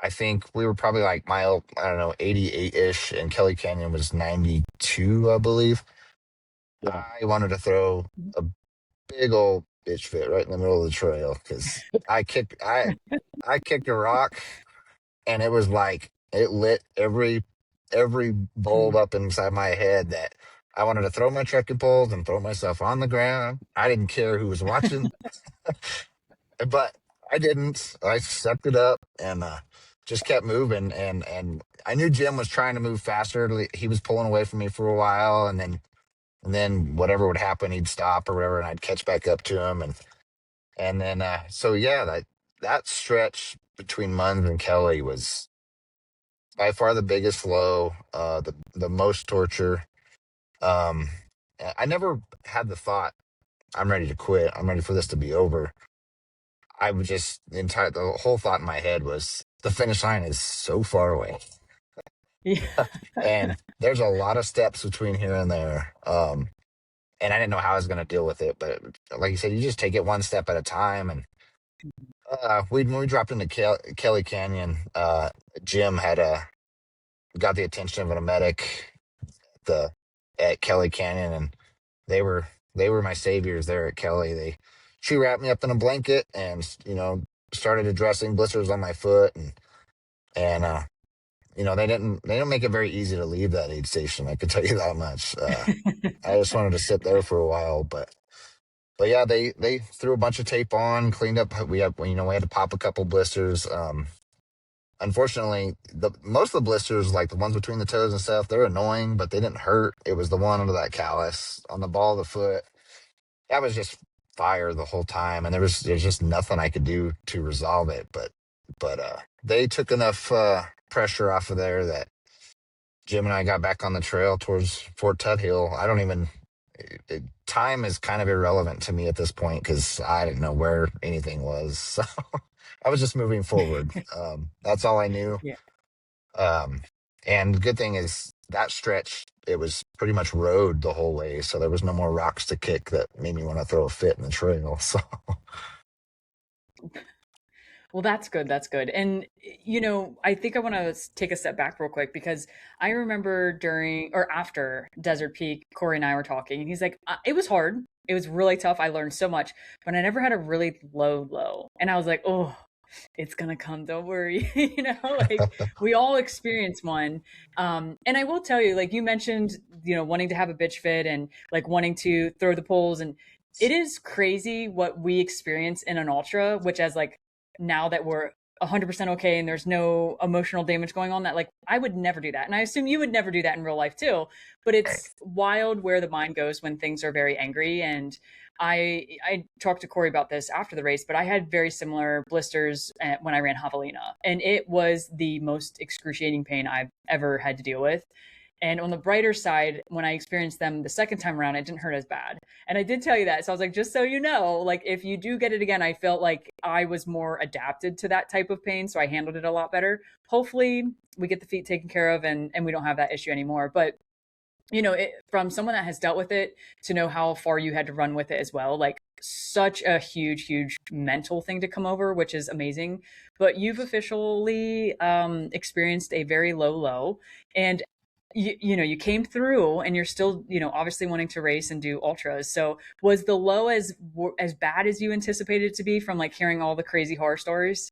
I think we were probably like mile, I don't know, 88 ish, and Kelly Canyon was 92, I believe. Yeah. I wanted to throw a big old bitch fit right in the middle of the trail because I kicked a rock, and it was like it lit every bulb up inside my head that I wanted to throw my trekking poles and throw myself on the ground. I didn't care who was watching, but I didn't. I sucked it up and just kept moving. And I knew Jim was trying to move faster. He was pulling away from me for a while, and then and then whatever would happen, he'd stop or whatever, and I'd catch back up to him, and then so yeah, that stretch between Munns and Kelly was by far the biggest low, the most torture. Um, I never had the thought, I'm ready to quit. I'm ready for this to be over. I would just the whole thought in my head was the finish line is so far away, Yeah. and there's a lot of steps between here and there. And I didn't know how I was going to deal with it, but like you said, you just take it one step at a time. And when we dropped into Kelly Canyon, Jim had got the attention of a medic the at Kelly Canyon, and they were my saviors there at Kelly. She wrapped me up in a blanket and started addressing blisters on my foot, and they don't make it very easy to leave that aid station. I could tell you that much. I just wanted to sit there for a while, but yeah, they threw a bunch of tape on, cleaned up. We had to pop a couple blisters. Unfortunately, most of the blisters, like the ones between the toes and stuff, they're annoying, but they didn't hurt. It was the one under that callus on the ball of the foot that was just fire the whole time, and there's just nothing I could do to resolve it. But they took enough pressure off of there that Jim and I got back on the trail towards Fort Tuthill. I don't even time is kind of irrelevant to me at this point because I didn't know where anything was. So I was just moving forward. That's all I knew. Yeah. And the good thing is that stretch, it was pretty much road the whole way. So there was no more rocks to kick that made me want to throw a fit in the trail. So. Well, that's good. That's good. And, I think I want to take a step back real quick because I remember during or after Desert Peak, Cory and I were talking, and he's like, it was hard. It was really tough. I learned so much, but I never had a really low low. And I was like, oh, it's going to come. Don't worry. Like we all experience one. And I will tell you, like you mentioned, wanting to have a bitch fit and like wanting to throw the poles. And it is crazy what we experience in an ultra, which as like, now that we're 100% okay and there's no emotional damage going on, that like I would never do that, and I assume you would never do that in real life too. But it's wild where the mind goes when things are very angry. And I talked to Cory about this after the race, but I had very similar blisters when I ran javelina, and it was the most excruciating pain I've ever had to deal with. And on the brighter side, when I experienced them the second time around, it didn't hurt as bad. And I did tell you that. So I was like, just so you know, like if you do get it again, I felt like I was more adapted to that type of pain. So I handled it a lot better. Hopefully we get the feet taken care of and we don't have that issue anymore. But from someone that has dealt with it to know how far you had to run with it as well, like such a huge mental thing to come over, which is amazing. But you've officially experienced a very low low, and you came through, and you're still obviously wanting to race and do ultras. So was the low as bad as you anticipated it to be from like hearing all the crazy horror stories?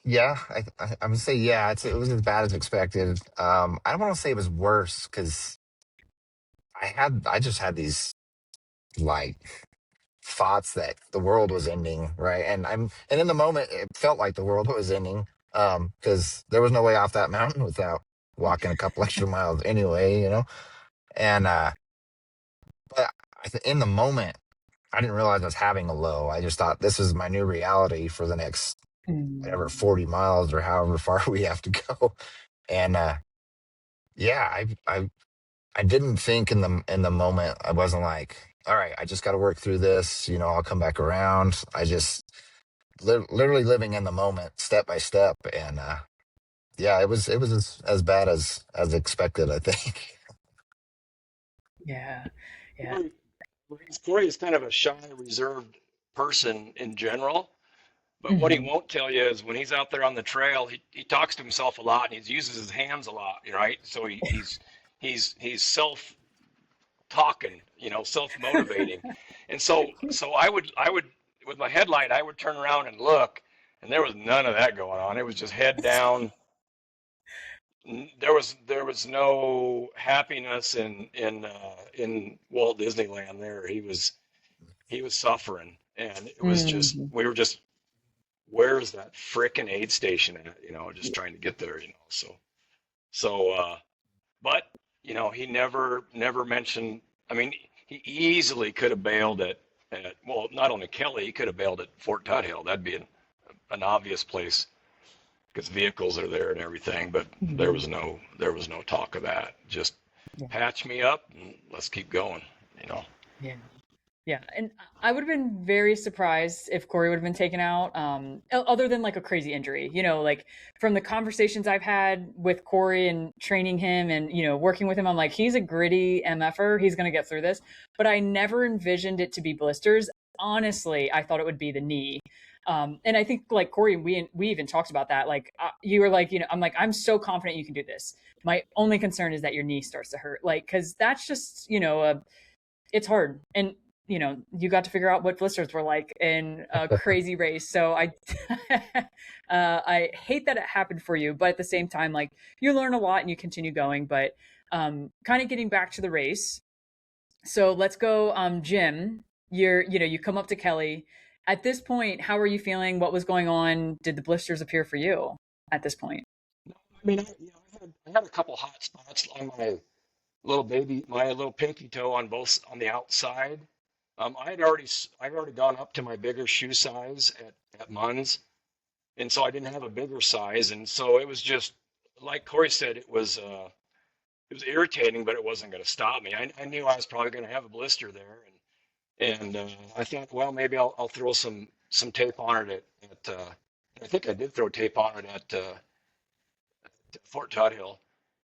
Yeah, I would say yeah, it was as bad as expected. I don't want to say it was worse because I just had these like thoughts that the world was ending, right? And in the moment it felt like the world was ending, because there was no way off that mountain without walking a couple extra miles anyway, And but in the moment I didn't realize I was having a low. I just thought this is my new reality for the next whatever 40 miles or however far we have to go. And yeah, I didn't think in the moment. I wasn't like, all right, I just got to work through this, I'll come back around. I just literally living in the moment step by step. And yeah, it was as bad as expected, I think. Yeah. Cory is kind of a shy, reserved person in general. But what he Hmm. won't tell you is when he's out there on the trail, he talks to himself a lot and he uses his hands a lot, right? So he's self talking, self motivating. And so I would with my headlight, I would turn around and look, and there was none of that going on. It was just head down. There was no happiness in Walt Disneyland there. He was suffering, and it was just Hmm. we were just, where's that frickin' aid station at? Just trying to get there. So but he never mentioned. I mean, he easily could have bailed at well, not only Kelly, he could have bailed at Fort Tuthill. That'd be an obvious place because vehicles are there and everything. But Mhm. there was no talk of that. Just Yeah. patch me up and let's keep going. Yeah. Yeah, and I would have been very surprised if Cory would have been taken out, other than like a crazy injury. Like from the conversations I've had with Cory and training him and, working with him, I'm like, he's a gritty MFer. He's going to get through this. But I never envisioned it to be blisters. Honestly, I thought it would be the knee. And I think like Cory, we even talked about that. Like you were like, I'm like, I'm so confident you can do this. My only concern is that your knee starts to hurt. Like, cause that's just, it's hard. And you got to figure out what blisters were like in a crazy race. So I hate that it happened for you, but at the same time, like you learn a lot and you continue going. But kind of getting back to the race. So let's go, Jim. You come up to Kelly. At this point, how are you feeling? What was going on? Did the blisters appear for you at this point? I mean, I had a couple hot spots on my little pinky toe on the outside. I'd already gone up to my bigger shoe size at Munn's, and so I didn't have a bigger size, and so it was just like Cory said, it was irritating, but it wasn't going to stop me. I knew I was probably going to have a blister there, and I thought, well, maybe I'll throw some tape on it at I think I did throw tape on it at Fort Tuthill.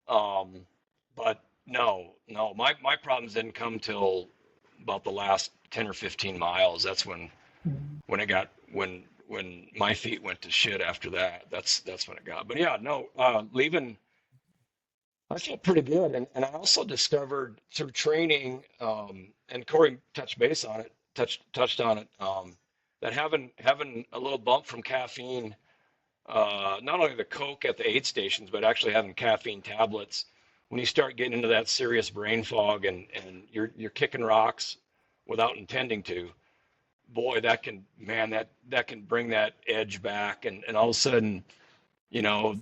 Um, but no, my problems didn't come till about the last 10 or 15 miles. That's when it got when my feet went to shit after that. That's when it got. But yeah, no, leaving, I felt pretty good. And I also discovered through training, and Cory touched base on it, touched on it, that having a little bump from caffeine, not only the Coke at the aid stations, but actually having caffeine tablets. When you start getting into that serious brain fog and you're kicking rocks without intending to, boy, that can bring that edge back, and all of a sudden, you know,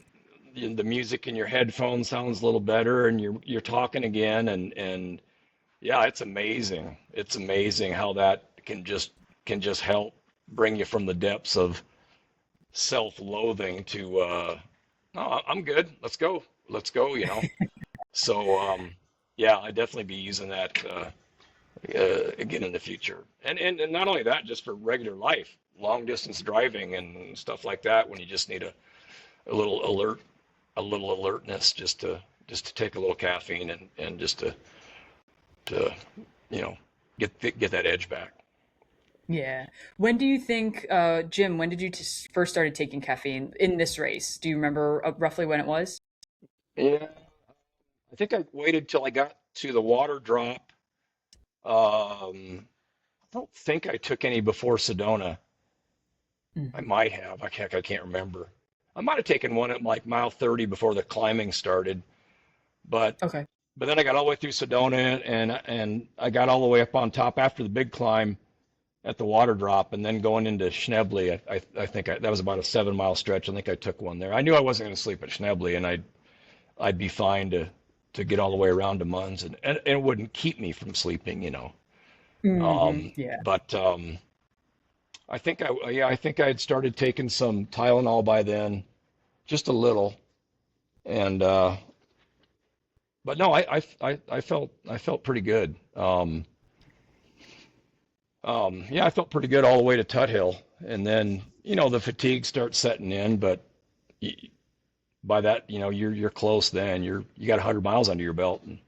the music in your headphones sounds a little better, and you're talking again, and yeah, it's amazing. It's amazing how that can just help bring you from the depths of self-loathing to no, I'm good. Let's go. So yeah, I definitely be using that again in the future. And not only that, just for regular life, long distance driving and stuff like that, when you just need a little a little alertness, just to take a little caffeine and just to you know get that edge back. Yeah. When do you think, Jim, when did you first started taking caffeine in this race? Do you remember roughly when it was? Yeah, I think I waited till I got to the water drop. I don't think I took any before Sedona. I Mhm. might have. I can't remember. I might have taken one at like mile 30 before the climbing started, but Okay. but then I got all the way through Sedona and I got all the way up on top after the big climb at the water drop, and then going into Schnebly. I think that was about a 7 mile stretch. I think I took one there. I knew I wasn't going to sleep at Schnebly, and I'd be fine to get all the way around to Munns, and it wouldn't keep me from sleeping. Yeah. But I think I had started taking some Tylenol by then, just a little, and but no, I felt pretty good. Yeah, I felt pretty good all the way to Tuthill, and then the fatigue starts setting in, but y by that you're close. Then you got 100 miles under your belt, and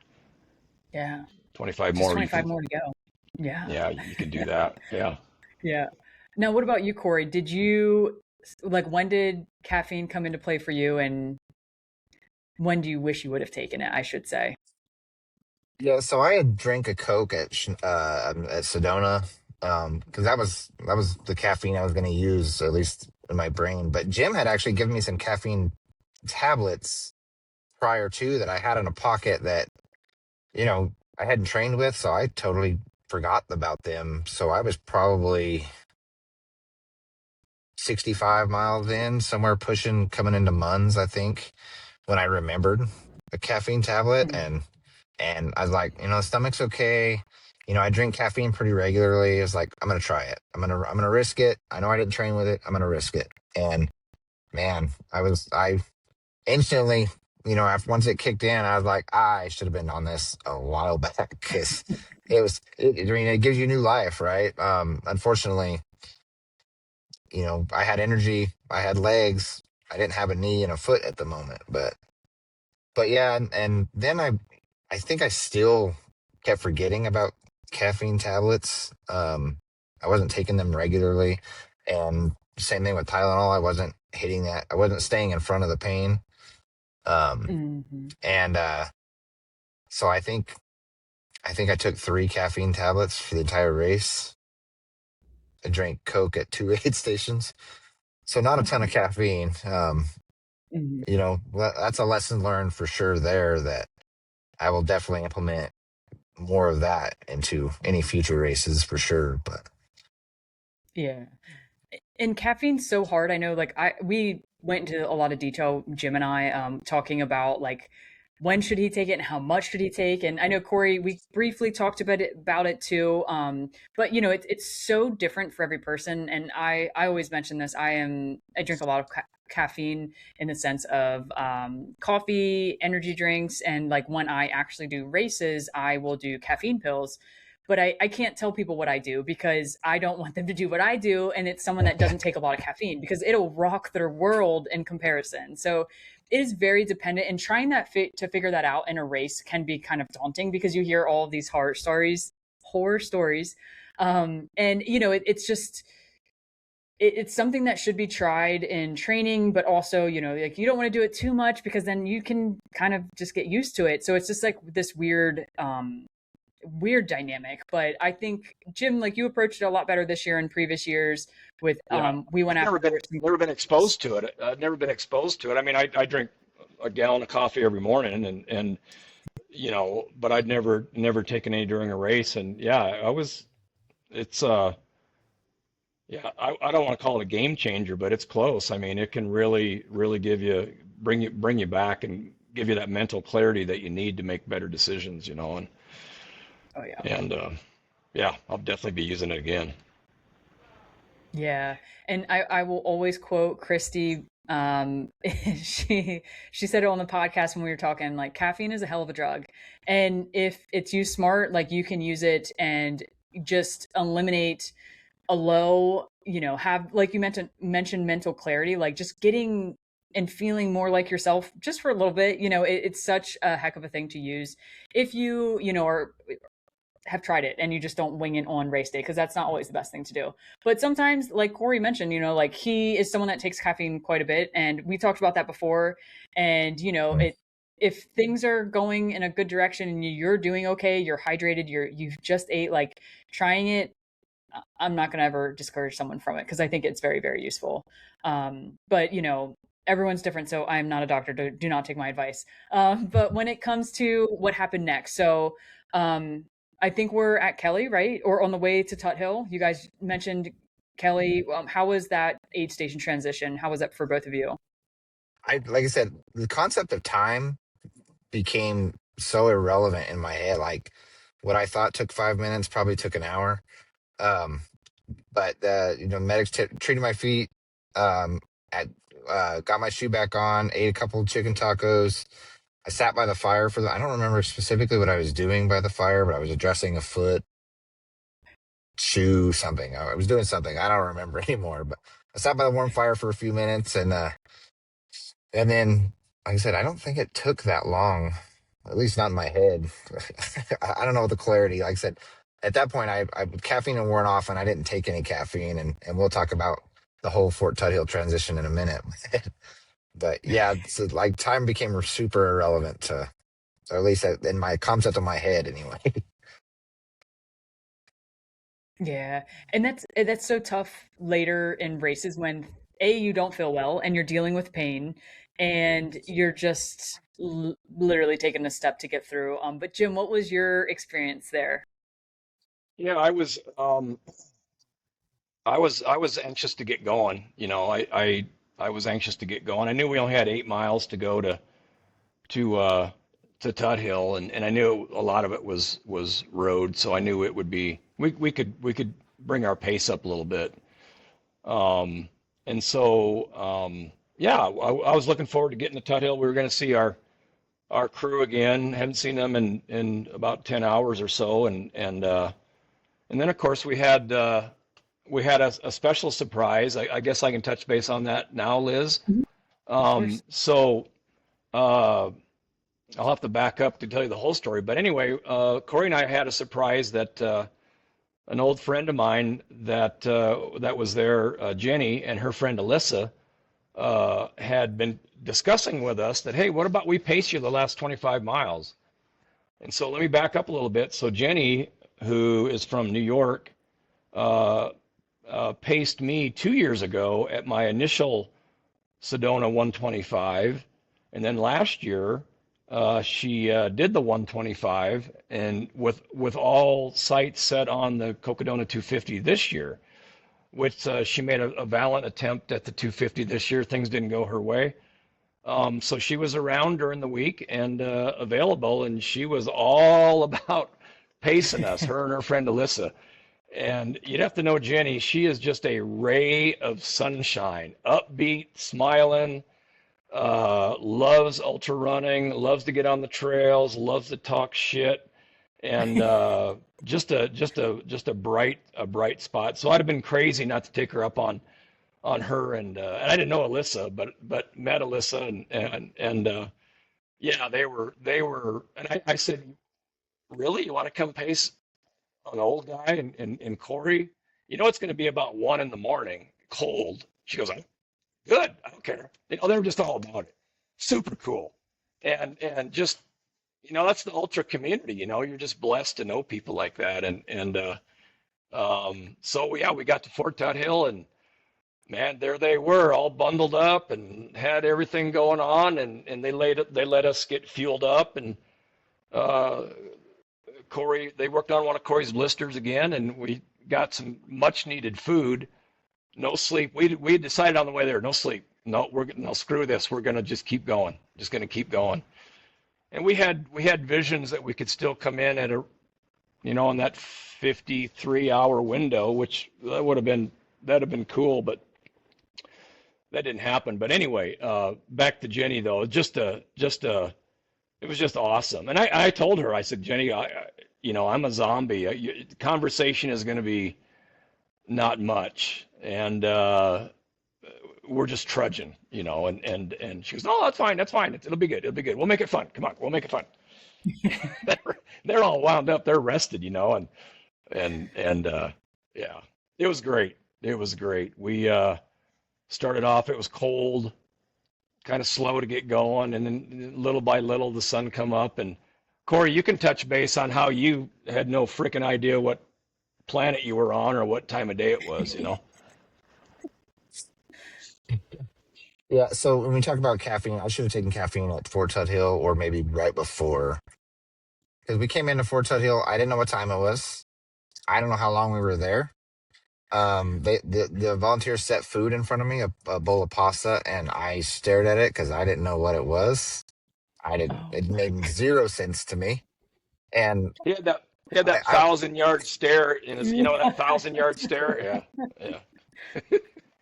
Yeah. 25 Just more. You 25 can, more to go. Yeah. yeah, you can do that. Yeah. Yeah. Now, what about you, Cory? Did you like when did caffeine come into play for you, and when do you wish you would have taken it, I should say? Yeah, so I had drank a Coke at Sedona, because that was the caffeine I was going to use, at least in my brain. But Jim had actually given me some caffeine tablets prior to that I had in a pocket that I hadn't trained with, so I totally forgot about them. So I was probably 65 miles in, somewhere pushing coming into Munns, I think, when I remembered a caffeine tablet. Mm. And And I was like, the stomach's okay. I drink caffeine pretty regularly. It's like, I'm gonna try it. I'm gonna risk it. I know I didn't train with it. I'm gonna risk it. And man, I instantly, after once it kicked in, I was like, I should have been on this a while back because I mean, it gives you new life, right? Unfortunately, I had energy, I had legs, I didn't have a knee and a foot at the moment, but yeah, and then I think I still kept forgetting about caffeine tablets. I wasn't taking them regularly, and same thing with Tylenol. I wasn't hitting that. I wasn't staying in front of the pain. Um, Hmm. and so I think I took 3 caffeine tablets for the entire race. I drank Coke at 2 aid stations, so not a ton of caffeine. Hmm. That's a lesson learned for sure there that I will definitely implement more of that into any future races for sure. But Yeah. And caffeine's so hard. I know, like, we went into a lot of detail, Jim and I, talking about like when should he take it and how much should he take. And I know Cory, we briefly talked about it too. But it's so different for every person. And I always mention this. I drink a lot of caffeine in the sense of coffee, energy drinks, and like when I actually do races, I will do caffeine pills, but I can't tell people what I do because I don't want them to do what I do. And it's someone that doesn't take a lot of caffeine because it'll rock their world in comparison. So it is very dependent. And trying to figure that out in a race can be kind of daunting because you hear all of these horror stories. And, it's just, it's something that should be tried in training, but also, like you don't want to do it too much because then you can kind of just get used to it. So it's just like this weird dynamic. But I think, Jim, like you approached it a lot better this year and previous years with Yeah, we went I've after never been some. never been exposed to it. I've never been exposed to it. I mean, I drink a gallon of coffee every morning, and but I'd never taken any during a race. And yeah, I was. It's yeah, I don't want to call it a game changer, but it's close. I mean, it can really bring you back and give you that mental clarity that you need to make better decisions. Oh yeah. And yeah, I'll definitely be using it again. Yeah. And I will always quote Christy. She said it on the podcast when we were talking, like caffeine is a hell of a drug. And if it's used smart, like you can use it and just eliminate a low, have, like you mentioned mental clarity, like just getting and feeling more like yourself just for a little bit. It's such a heck of a thing to use if are have tried it and you just don't wing it on race day, because that's not always the best thing to do. But sometimes, like Cory mentioned, like he is someone that takes caffeine quite a bit, and we talked about that before. And if things are going in a good direction and you're doing okay, you're hydrated, you've just ate, like trying it, I'm not going to ever discourage someone from it because I think it's very, very useful. But everyone's different, so I'm not a doctor. Do not take my advice. But when it comes to what happened next, so um, I think we're at Kelly, right, or on the way to Tut Hill. You guys mentioned Kelly. How was that aid station transition? How was that for both of you? like I said, the concept of time became so irrelevant in my head. Like what I thought took 5 minutes probably took an hour. Um, but medics treated my feet. Um, at got my shoe back on, ate a couple chicken tacos. I sat by the fire for the. I don't remember specifically what I was doing by the fire, but I was addressing a foot, shoe, something. I was doing something. I don't remember anymore. But I sat by the warm fire for a few minutes, and then, like I said, I don't think it took that long. At least not in my head. I don't know the clarity. Like I said, at that point, I caffeine had worn off, and I didn't take any caffeine. And we'll talk about the whole Fort Tuthill transition in a minute. But yeah, so like time became super irrelevant to, or at least in my concept of my head, anyway. Yeah, and that's so tough later in races when you don't feel well and you're dealing with pain and you're just literally taking a step to get through. But Jim, what was your experience there? Yeah, I was anxious to get going. I was anxious to get going. I knew we only had 8 miles to go to to Tut Hill, and I knew a lot of it was road, so I knew it would be we could bring our pace up a little bit. And so yeah, I was looking forward to getting to Tut Hill. We were going to see our crew again. Hadn't seen them in about 10 hours or so, and then of course we had a special surprise. I guess I can touch base on that now, Liz. Of course. So I'll have to back up to tell you the whole story. But anyway, Cory and I had a surprise that an old friend of mine that was there, Jenny, and her friend Alyssa had been discussing with us that, hey, what about we pace you the last 25 miles? And so let me back up a little bit. So Jenny, who is from New York, uh, paced me 2 years ago at my initial Sedona 125, and then last year she did the 125, and with all sights set on the Cocodona 250 this year, which she made a valiant attempt at the 250 this year. Things didn't go her way. So she was around during the week and available, and she was all about pacing us, her and her friend Alyssa. And you'd have to know Jenny, she is just a ray of sunshine, upbeat, smiling, loves ultra running, loves to get on the trails, loves to talk shit, and just a bright spot. So I'd have been crazy not to take her up on her, and I didn't know Alyssa, but met Alyssa, and yeah, they were, and I said, really, you want to come pace an old guy and Cory? You know it's going to be about 1 in the morning, cold. She goes, I'm good. I don't care. They were just all about it. Super cool, and just that's the ultra community. You're just blessed to know people like that, and so yeah, we got to Fort Tut Hill, and man, there they were, all bundled up and had everything going on, and they let us get fueled up, and uh, Cory, they worked on one of Cory's blisters again, and we got some much needed food. No sleep. We decided on the way there, no sleep. No, no, screw this. We're gonna just keep going. Just gonna keep going. And we had visions that we could still come in at in that 53-hour window, which that'd have been cool, but that didn't happen. But anyway, back to Jenny though, it was just awesome. And I told her, I said, Jenny, I'm a zombie. Conversation is going to be not much, and we're just trudging, and she goes, no, that's fine, that's fine. It'll be good. It'll be good. We'll make it fun. Come on, we'll make it fun. They're all wound up. They're rested, and yeah, it was great. It was great. We started off. It was cold, kind of slow to get going, and then little by little the sun come up. And Cory, you can touch base on how you had no freaking idea what planet you were on or what time of day it was. Yeah, so when we talk about caffeine, I should have taken caffeine at Fort Tut Hill or maybe right before. Because we came into Fort Tut Hill, I didn't know what time it was. I don't know how long we were there. The volunteers set food in front of me, a bowl of pasta, and I stared at it because I didn't know what it was. Oh, It made zero sense to me. And He had that I 1,000 yard stare in his, that 1,000 yard stare. Yeah, yeah.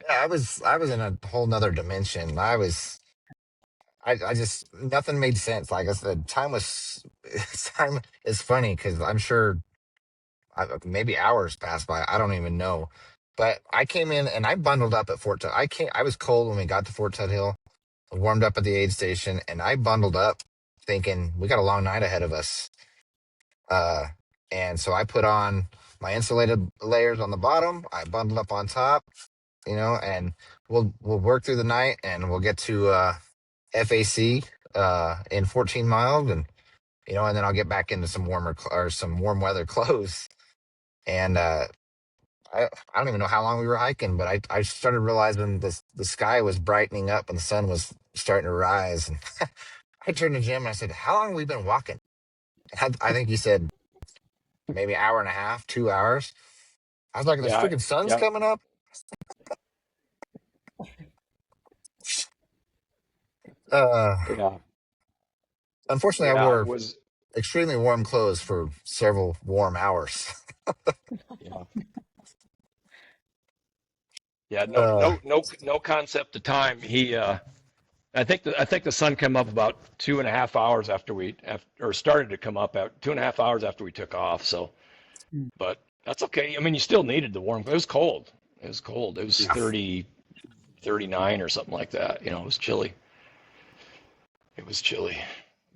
I was in a whole nother dimension. I just nothing made sense. Like I said, time is funny because I'm sure maybe hours passed by. I don't even know. But I came in and I bundled up at Fort Tut. I was cold when we got to Fort Tut Hill. I warmed up at the aid station, and I bundled up, thinking we got a long night ahead of us. Uh, and so I put on my insulated layers on the bottom. I bundled up on top, and we'll work through the night, and we'll get to FAC in 14 miles, and and then I'll get back into some warm weather clothes. And I don't even know how long we were hiking, but I started realizing the sky was brightening up and the sun was starting to rise. And I turned to Jim and I said, "How long have we been walking?" I think he said maybe an hour and a half, 2 hours. I was like, "The Yeah, freaking sun's yeah, coming up." Uh, yeah. Unfortunately, I Yeah, it wore was. extremely warm clothes for several warm hours. Yeah, yeah. No, Uh, no, no, no concept of time. I think the sun came up about 2.5 hours after or started to come up at 2.5 hours after we took off. So, but that's okay. I mean, you still needed the warm. It was cold. It was cold. It was yeah. 30, 39 or something like that. It was chilly. It was chilly.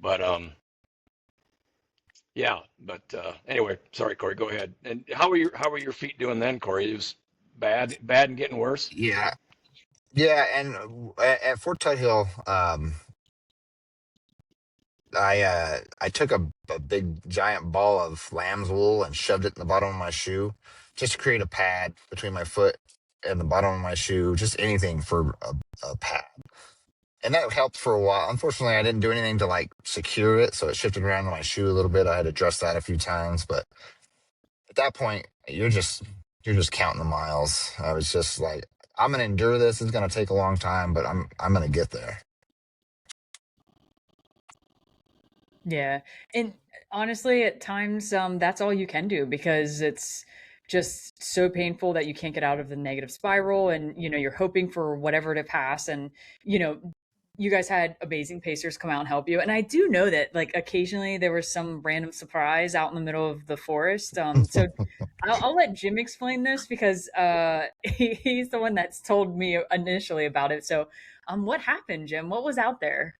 But yeah. But anyway, sorry, Corey. Go ahead. And how were your feet doing then, Corey? It was bad and getting worse. Yeah. Yeah, and at Fort Tuthill, I took a big giant ball of lamb's wool and shoved it in the bottom of my shoe, just to create a pad between my foot and the bottom of my shoe, just anything for a pad. And that helped for a while. Unfortunately, I didn't do anything to like secure it, so it shifted around in my shoe a little bit. I had to adjust that a few times, but at that point, you're just counting the miles. I was just like, I'm gonna endure this. It's gonna take a long time, but I'm gonna get there. Yeah. And honestly, at times, that's all you can do because it's just so painful that you can't get out of the negative spiral and, you're hoping for whatever to pass. And, you know, you guys had amazing pacers come out and help you. And I do know that like occasionally there was some random surprise out in the middle of the forest. So I'll let Jim explain this because he's the one that's told me initially about it. So what happened, Jim? What was out there?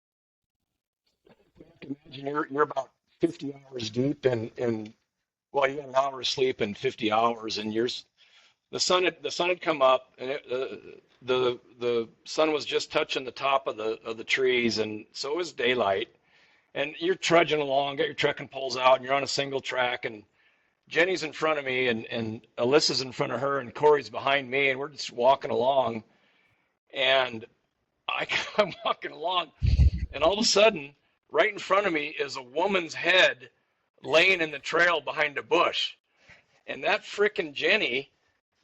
Imagine you're about 50 hours deep and well, you got an hour of sleep and 50 hours, and the sun had come up, and the sun was just touching the top of the trees, and so it was daylight, and you're trudging along, got your trekking poles out, and you're on a single track, and Jenny's in front of me, and Alyssa's in front of her, and Corey's behind me, and we're just walking along, and I'm walking along, and all of a sudden, right in front of me is a woman's head laying in the trail behind a bush. And that frickin' Jenny,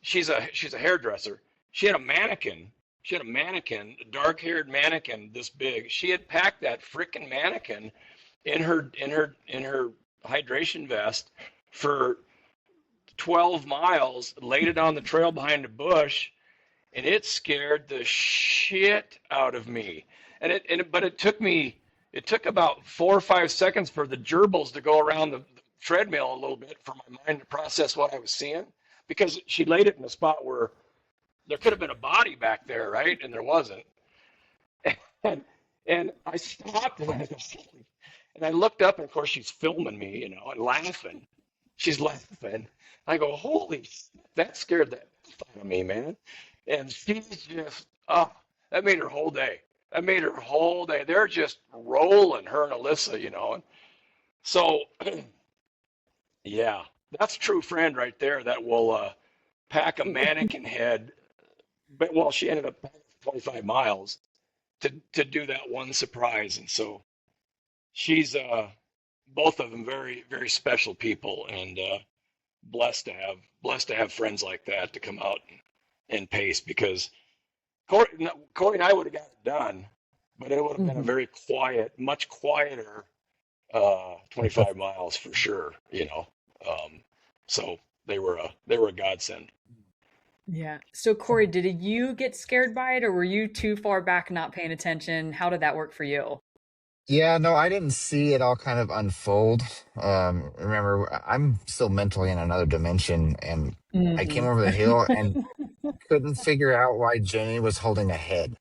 she's a hairdresser. She had a mannequin. She had a mannequin, a dark-haired mannequin this big. She had packed that frickin' mannequin in her hydration vest for 12 miles, laid it on the trail behind a bush, and it scared the shit out of me. But it took about 4 or 5 seconds for the gerbils to go around the treadmill a little bit for my mind to process what I was seeing, because she laid it in a spot where there could have been a body back there, right? And there wasn't. And and I stopped and I looked up, and of course she's filming me, and laughing. She's laughing. I go, holy shit, that scared the F out of me, man. And she's just, oh, that made her whole day. That made her whole day. They're just rolling, her and Alyssa. And so, yeah, that's a true friend right there that will pack a mannequin head. But well, she ended up packing 25 miles to do that one surprise. And so she's both of them very, very special people, and blessed to have friends like that to come out and pace, because Corey, no, Corey and I would have got it done, but it would have been a Mhm. very quiet, much quieter 25 miles for sure. So they were a godsend. Yeah. So Corey, did you get scared by it or were you too far back not paying attention? How did that work for you? Yeah, no, I didn't see it all kind of unfold. Remember, I'm still mentally in another dimension, and I came Mhm. over the hill and couldn't figure out why Jenny was holding a head.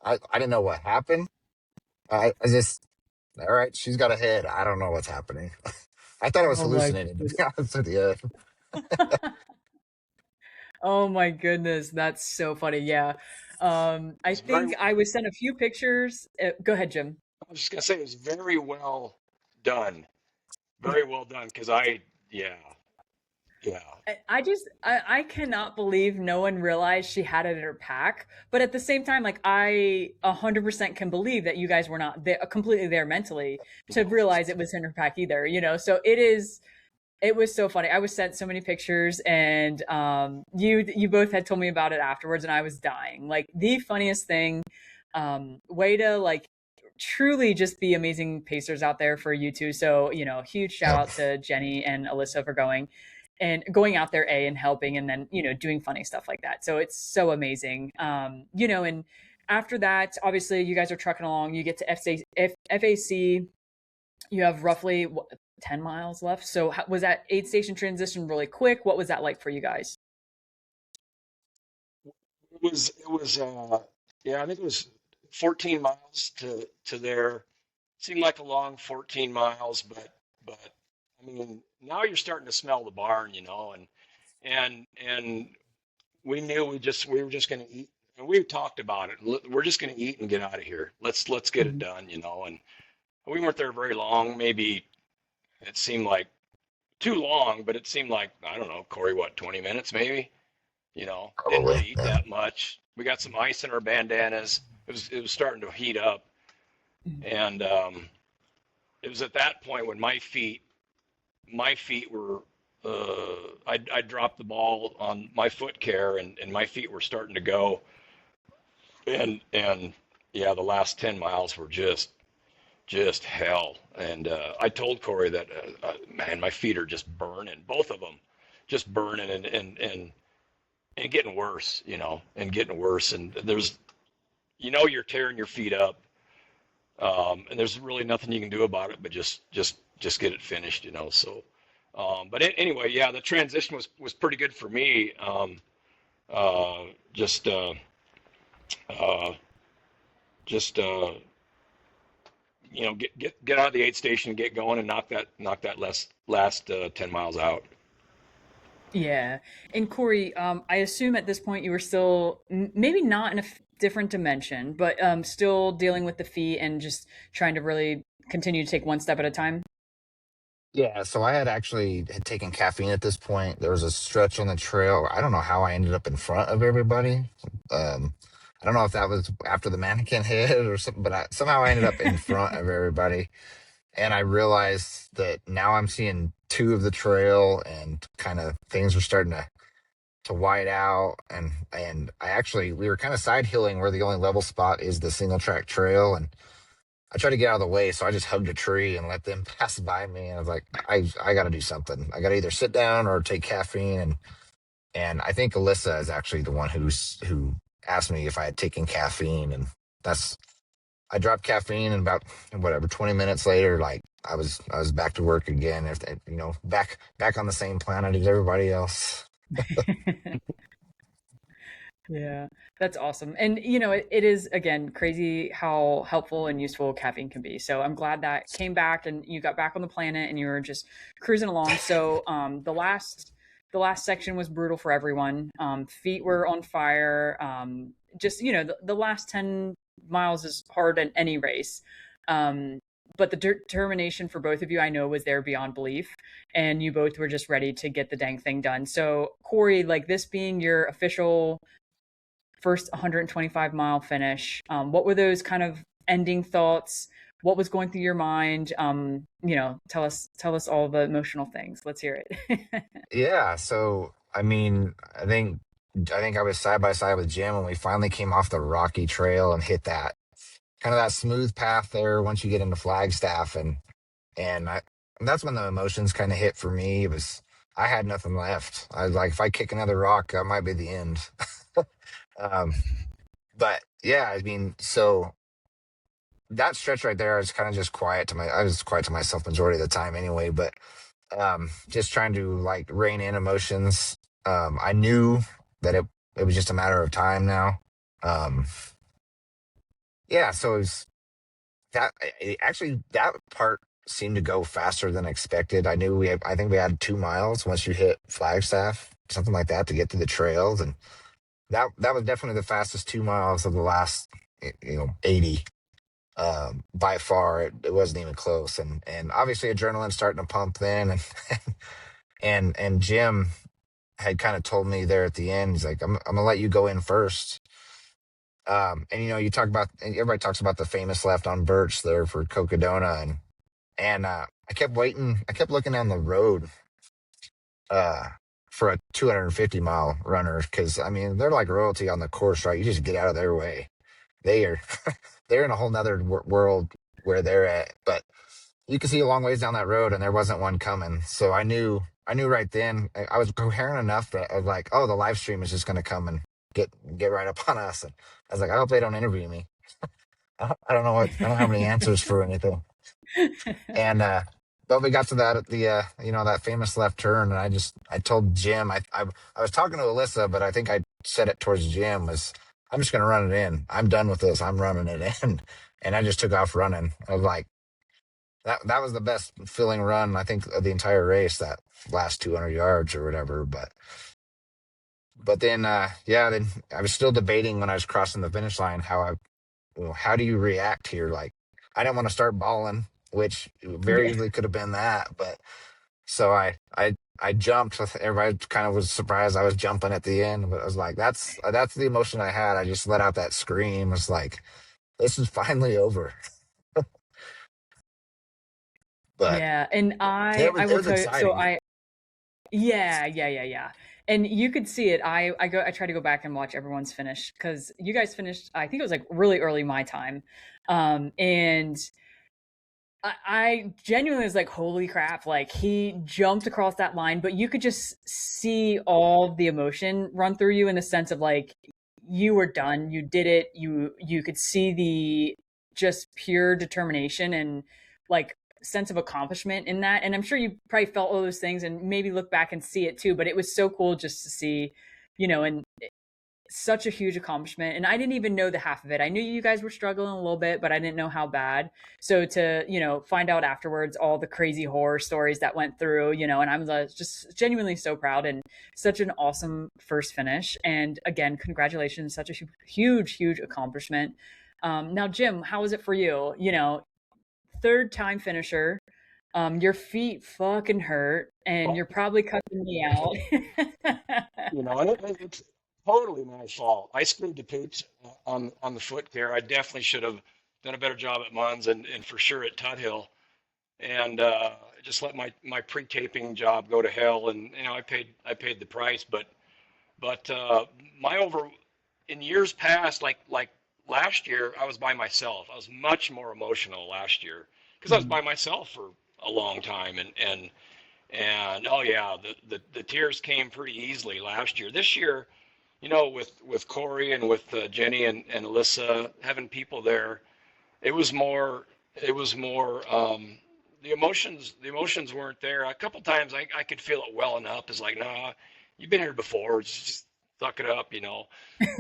I didn't know what happened. I just, all right, she's got a head. I don't know what's happening. I thought I was Oh my hallucinating, to be goodness. honest with you. Oh my goodness, that's so funny. Yeah. I It's very. think I was sent a few pictures. Go ahead, Jim. I was just gonna say it was very well done, Yeah. very well done. Because yeah, yeah, I cannot believe no one realized she had it in her pack. But at the same time, like I 100% can believe that you guys were not there, completely there mentally to no, realize it was in her pack either, So it was so funny. I was sent so many pictures and you both had told me about it afterwards and I was dying. Like the funniest thing, way to like truly just the amazing pacers out there for you two. So, huge shout Yep. out to Jenny and Alyssa for going out there, and helping, and then, doing funny stuff like that. So it's so amazing. And after that, obviously you guys are trucking along, you get to FAC, you have roughly 10 miles left. So was that aid station transition really quick? What was that like for you guys? Yeah, I think it was 14 miles to there. Seemed like a long 14 miles, but I mean, now you're starting to smell the barn, and we knew we were just going to eat, and we talked about it. We're just going to eat and get out of here. Let's get it Mhm. done, and we weren't there very long. Maybe it seemed like too long, but it seemed like, I don't know, Cory, what, 20 minutes maybe? Didn't Probably. really eat Yeah. that much. We got some ice in our bandanas. It was starting to heat up, Mhm. and it was at that point when my feet were I dropped the ball on my foot care, and my feet were starting to go, and yeah, the last 10 miles were just hell. And I told Cory that, man, my feet are just burning, both of them, just burning, and getting worse, and getting worse. And you're tearing your feet up, and there's really nothing you can do about it, but just get it finished, So, but anyway, yeah, the transition was pretty good for me. Uh, just uh, just get out of the aid station, get going, and knock that last 10 miles out. Yeah. And Cory, I assume at this point you were still maybe not in a different dimension, but still dealing with the feet and just trying to really continue to take one step at a time. Yeah, so I had taken caffeine at this point. There was a stretch on the trail. I don't know how I ended up in front of everybody. I don't know if that was after the mannequin hit or something, but somehow I ended up in front of everybody. And I realized that now I'm seeing two of the trail, and kind of things are starting to white out. And we were kind of side hilling where the only level spot is the single track trail. And I tried to get out of the way, so I just hugged a tree and let them pass by me. And I was like, I got to do something. I got to either sit down or take caffeine. And I think Alyssa is actually the one who asked me if I had taken caffeine, and that's I dropped caffeine, and about whatever 20 minutes later, like I was back to work again. If back on the same planet as everybody else. Yeah, that's awesome. And it is again crazy how helpful and useful caffeine can be. So I'm glad that came back and you got back on the planet and you were just cruising along. So the last section was brutal for everyone. Feet were on fire. Just the last 10 miles is hard in any race. Um, but the determination for both of you, I know, was there beyond belief, and you both were just ready to get the dang thing done. So Cory, like this being your official first 125-mile finish. What were those kind of ending thoughts? What was going through your mind? Tell us all the emotional things. Let's hear it. Yeah. So I mean, I think I was side by side with Jim when we finally came off the rocky trail and hit that kind of that smooth path there once you get into Flagstaff. And that's when the emotions kind of hit for me. It was I had nothing left. I was like, if I kick another rock, that might be the end. um, but yeah, I mean, so that stretch right there, I was quiet to myself majority of the time anyway. But just trying to like rein in emotions. I knew that it was just a matter of time now. Um, yeah, so actually that part seemed to go faster than expected. I think we had 2 miles once you hit Flagstaff, something like that, to get to the trails. And that was definitely the fastest 2 miles of the last 80. By far, it wasn't even close. And obviously adrenaline's starting to pump then. And and Jim had kind of told me there at the end, he's like, I'm gonna let you go in first. And you talk about, and everybody talks about the famous left on Birch there for Cocodona. And I kept waiting. I kept looking down the road uh, for a 250-mile runner, because I mean they're like royalty on the course, right? You just get out of their way. They are they're in a whole nother world where they're at. But you could see a long ways down that road, and there wasn't one coming. So I knew right then. I was coherent enough that I was like, oh, the live stream is just going to come and get right up on us. And I was like, I hope they don't interview me. I don't know I don't have any answers for anything. And but we got to that at the that famous left turn, and I told Jim I was talking to Alyssa, but I think I said it towards Jim was I'm just gonna run it in. I'm done with this. I'm running it in, and I just took off running. I was like that was the best feeling run I think of the entire race, that last 200 yards or whatever. But then then I was still debating when I was crossing the finish line how do you react here? Like, I didn't want to start bawling, which very Yeah. easily could have been that. But so I jumped. Everybody kind of was surprised I was jumping at the end, but I was like, that's the emotion I had. I just let out that scream. It's like, this is finally over. But Yeah, and I it will was tell you, so exciting. yeah. And you could see it. I try to go back and watch everyone's finish because you guys finished, I think it was like really early my time. And I genuinely was like, holy crap, like he jumped across that line, but you could just see all the emotion run through you in the sense of like you were done, you did it, you could see the just pure determination and like sense of accomplishment in that. And I'm sure you probably felt all those things and maybe look back and see it too, but it was so cool just to see, and such a huge accomplishment. And I didn't even know the half of it. I knew you guys were struggling a little bit, but I didn't know how bad. So to, find out afterwards all the crazy horror stories that went through, and I'm just genuinely so proud and such an awesome first finish. And again, congratulations, such a huge accomplishment. Now, Jim, how was it for you? Third time finisher. Your feet fucking hurt and Well, you're probably cussing me out. and it's totally my fault. I screwed the poops on the foot care. I definitely should have done a better job at Munns and for sure at Tuthill. And just let my pre-taping job go to hell. And I paid the price. But my over in years past, like last year, I was by myself. I was much more emotional last year because I was by myself for a long time. And oh yeah, the tears came pretty easily last year. This year, with Cory and with Jenny and Alyssa having people there, it was more the emotions weren't there. A couple times I could feel it welling up. It's like, nah, you've been here before. Just suck it up.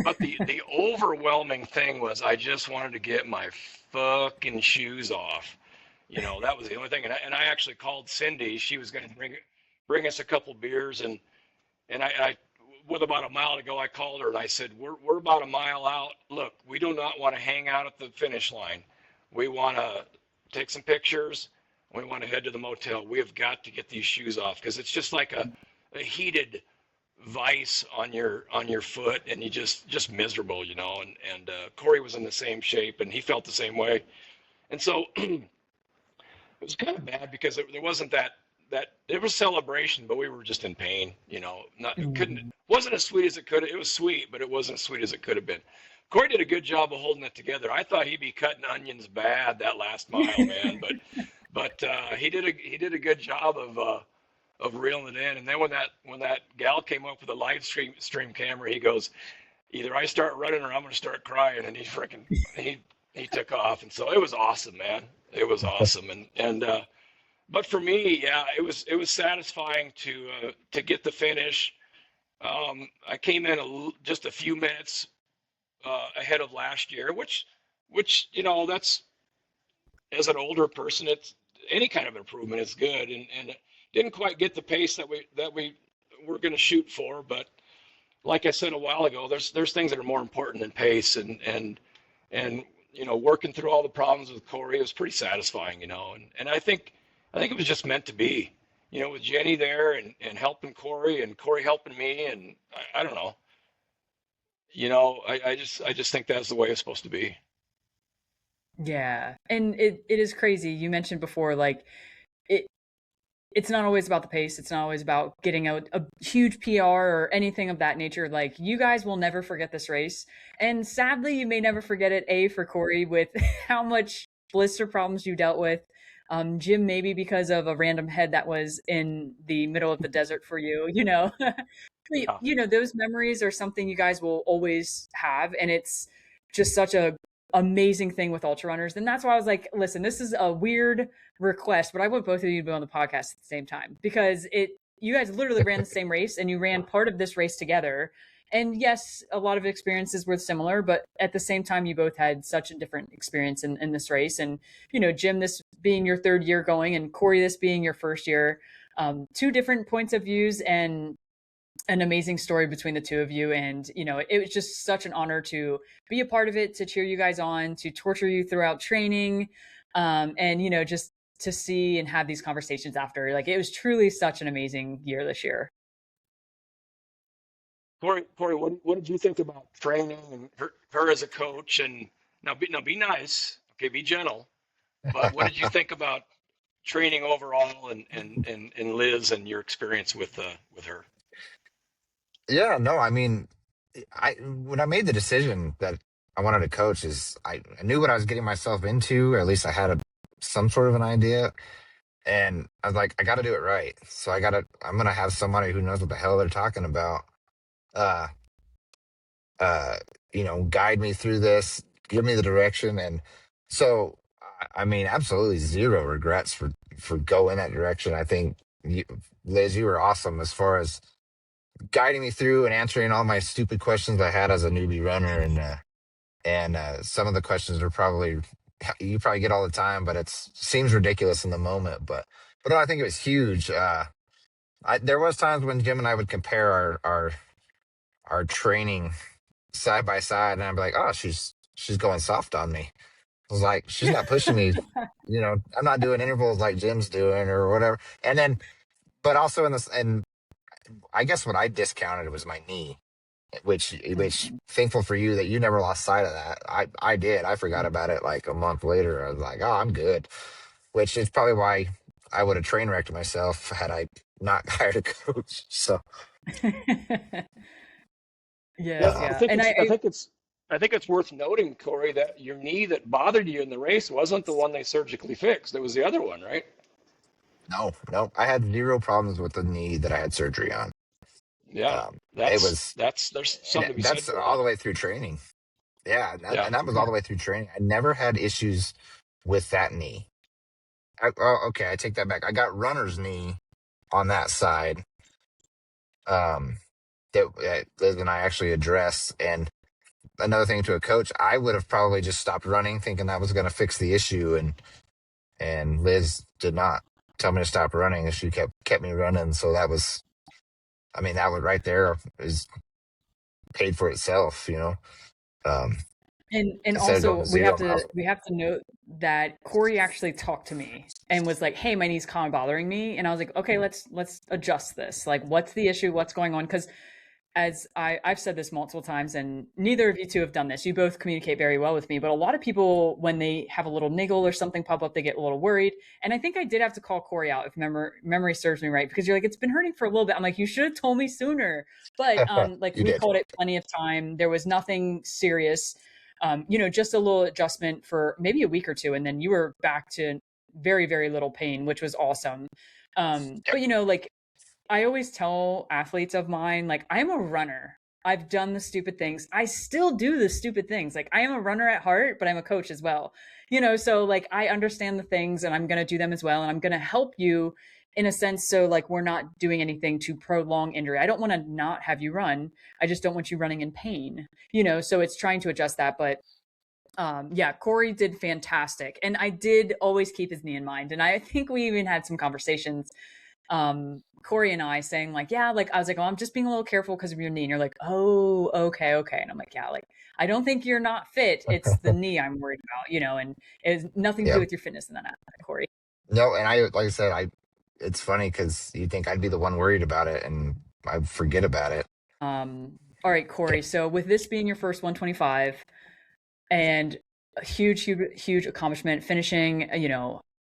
But the overwhelming thing was I just wanted to get my fucking shoes off. That was the only thing. And I actually called Cindy. She was going to bring us a couple beers, and I with about a mile to go, I called her and I said, we're about a mile out. Look, we do not want to hang out at the finish line. We want to take some pictures. We want to head to the motel. We have got to get these shoes off because it's just like a heated vice on your foot, and you just miserable. And Cory was in the same shape, and he felt the same way. And so it was kind of bad because there wasn't that it was celebration, but we were just in pain. Not it couldn't Mhm. wasn't as sweet as it could. It was sweet, but it wasn't as sweet as it could have been. Cory did a good job of holding it together. I thought he'd be cutting onions bad that last mile, man, but he did a good job of reeling it in. And then when that gal came up with a live stream camera, he goes, either I start running or I'm gonna start crying, and he took off, and so it was awesome, man. It was awesome, and but for me, yeah, it was satisfying to get the finish. I came in just a few minutes ahead of last year, which that's as an older person, it's any kind of improvement is good, and didn't quite get the pace that we were going to shoot for, but like I said a while ago, there's things that are more important than pace, and working through all the problems with Cory was pretty satisfying, and I think it was just meant to be, with Jenny there and helping Cory and Cory helping me, and I don't know, I just think that's the way it's supposed to be. Yeah. And it is crazy. You mentioned before, like, it it's not always about the pace. It's not always about getting a huge PR or anything of that nature. Like, you guys will never forget this race. And sadly, you may never forget it, for Cory, with how much blister problems you dealt with. Jim, maybe because of a random head that was in the middle of the desert for you, Yeah. those memories are something you guys will always have. And it's just such a amazing thing with ultra runners. And that's why I was like, listen, this is a weird request, but I want both of you to be on the podcast at the same time, because you guys literally ran the same race and you ran part of this race together. And yes, a lot of experiences were similar, but at the same time, you both had such a different experience in this race. And, Jim, this being your third year going, and Cory, this being your first year, two different points of views and an amazing story between the two of you. And, it was just such an honor to be a part of it, to cheer you guys on, to torture you throughout training. And, just to see and have these conversations after. Like, it was truly such an amazing year this year. Cory, what did you think about training and her as a coach? And be nice, okay, be gentle. But what did you think about training overall, and Liz and your experience with her? Yeah, no, I mean, when I made the decision that I wanted to coach, is I knew what I was getting myself into, or at least I had some sort of an idea, and I was like, I got to do it right. So I'm gonna have somebody who knows what the hell they're talking about, uh, uh, guide me through this, give me the direction, and so I mean, absolutely zero regrets for going that direction. I think Liz, you were awesome as far as guiding me through and answering all my stupid questions I had as a newbie runner, and some of the questions are probably you probably get all the time, but it seems ridiculous in the moment. But no, I think it was huge. There was times when Jim and I would compare our training side by side, and I'd be like, oh, she's going soft on me. I was like, she's not pushing me. I'm not doing intervals like Jim's doing or whatever. And then, but also and I guess what I discounted was my knee, which thankful for you that you never lost sight of that. I did. I forgot about it like a month later. I was like, oh, I'm good, which is probably why I would have train wrecked myself had I not hired a coach. So Yes, Yeah, I yeah. think And it's I think it's I think it's worth noting, Cory, that your knee that bothered you in the race wasn't the one they surgically fixed. It was the other one, right? no, I had zero problems with the knee that I had surgery on. Yeah, It was, there's and something to be said that's for all that. the way through training. Yeah, Yeah. and that was all yeah. the way through training. I never had issues with that knee. Okay, I take that back. I got runner's knee on that side. Um, that Liz and I actually addressed. And another thing to a coach, I would have probably just stopped running, thinking that was going to fix the issue, and Liz did not tell me to stop running, and she kept me running. So that was, I mean, that was right there is paid for itself. Um, And instead of going also to 0 miles. we have to note that Cory actually talked to me and was like, "Hey, my knee's kind of bothering me," and I was like, "Okay, let's adjust this. Like, what's the issue? What's going on?" Because as I've said this multiple times, and neither of you two have done this. You both communicate very well with me, but a lot of people, when they have a little niggle or something pop up, they get a little worried. And I think I did have to call Cory out, if memory serves me right, because you're like, it's been hurting for a little bit. I'm like, you should have told me sooner. But like, You we did. called it plenty of time. There was nothing serious. Just a little adjustment for maybe a week or two, and then you were back to very, very little pain, which was awesome. Yep. But like, I always tell athletes of mine, like, I'm a runner. I've done the stupid things. I still do the stupid things. Like, I am a runner at heart, but I'm a coach as well. So like, I understand the things and I'm going to do them as well. And I'm going to help you in a sense. So like, we're not doing anything to prolong injury. I don't want to not have you run. I just don't want you running in pain, so it's trying to adjust that. But yeah, Cory did fantastic. And I did always keep his knee in mind. And I think we even had some conversations, Cory and I, saying like, yeah, like, I was like, oh, I'm just being a little careful because of your knee. And you're like, oh, okay. And I'm like, yeah, like, I don't think you're not fit. It's the knee I'm worried about, and it has nothing to do Yep. with your fitness in that aspect, Cory. No, and like I said, it's funny because you think I'd be the one worried about it, and I forget about it. All right, Cory. So with this being your first 125 and a huge accomplishment, finishing,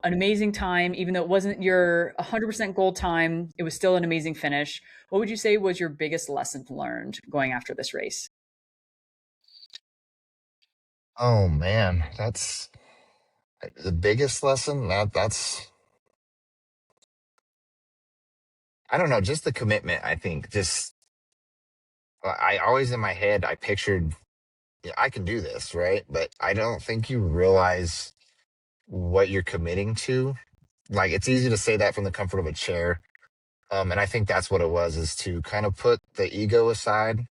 an amazing time, even though it wasn't your 100% goal time, it was still an amazing finish. What would you say was your biggest lesson learned going after this race? Oh man, that's the biggest lesson. That's I don't know, just the commitment. I think just I always in my head I pictured, yeah, I can do this, right? But I don't think you realize what you're committing to. Like it's easy to say that from the comfort of a chair. And I think that's what it was, is to kind of put the ego aside,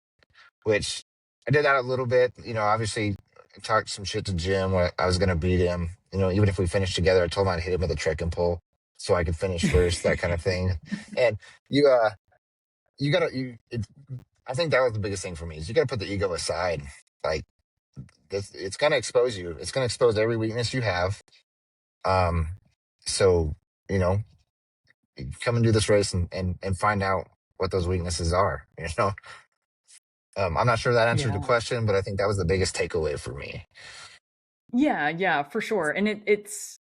which I did that a little bit. Obviously I talked some shit to Jim when I was gonna beat him. Even if we finished together, I told him I'd hit him with a trekking pole so I could finish first, that kind of thing. And you you gotta you it, I think that was the biggest thing for me, is you gotta put the ego aside. Like it's gonna expose you. It's gonna expose every weakness you have. Um so, you know, come and do this race and find out what those weaknesses are, you know. I'm not sure that answered the Yeah. question, but I think that was the biggest takeaway for me. Yeah, yeah, for sure. And it's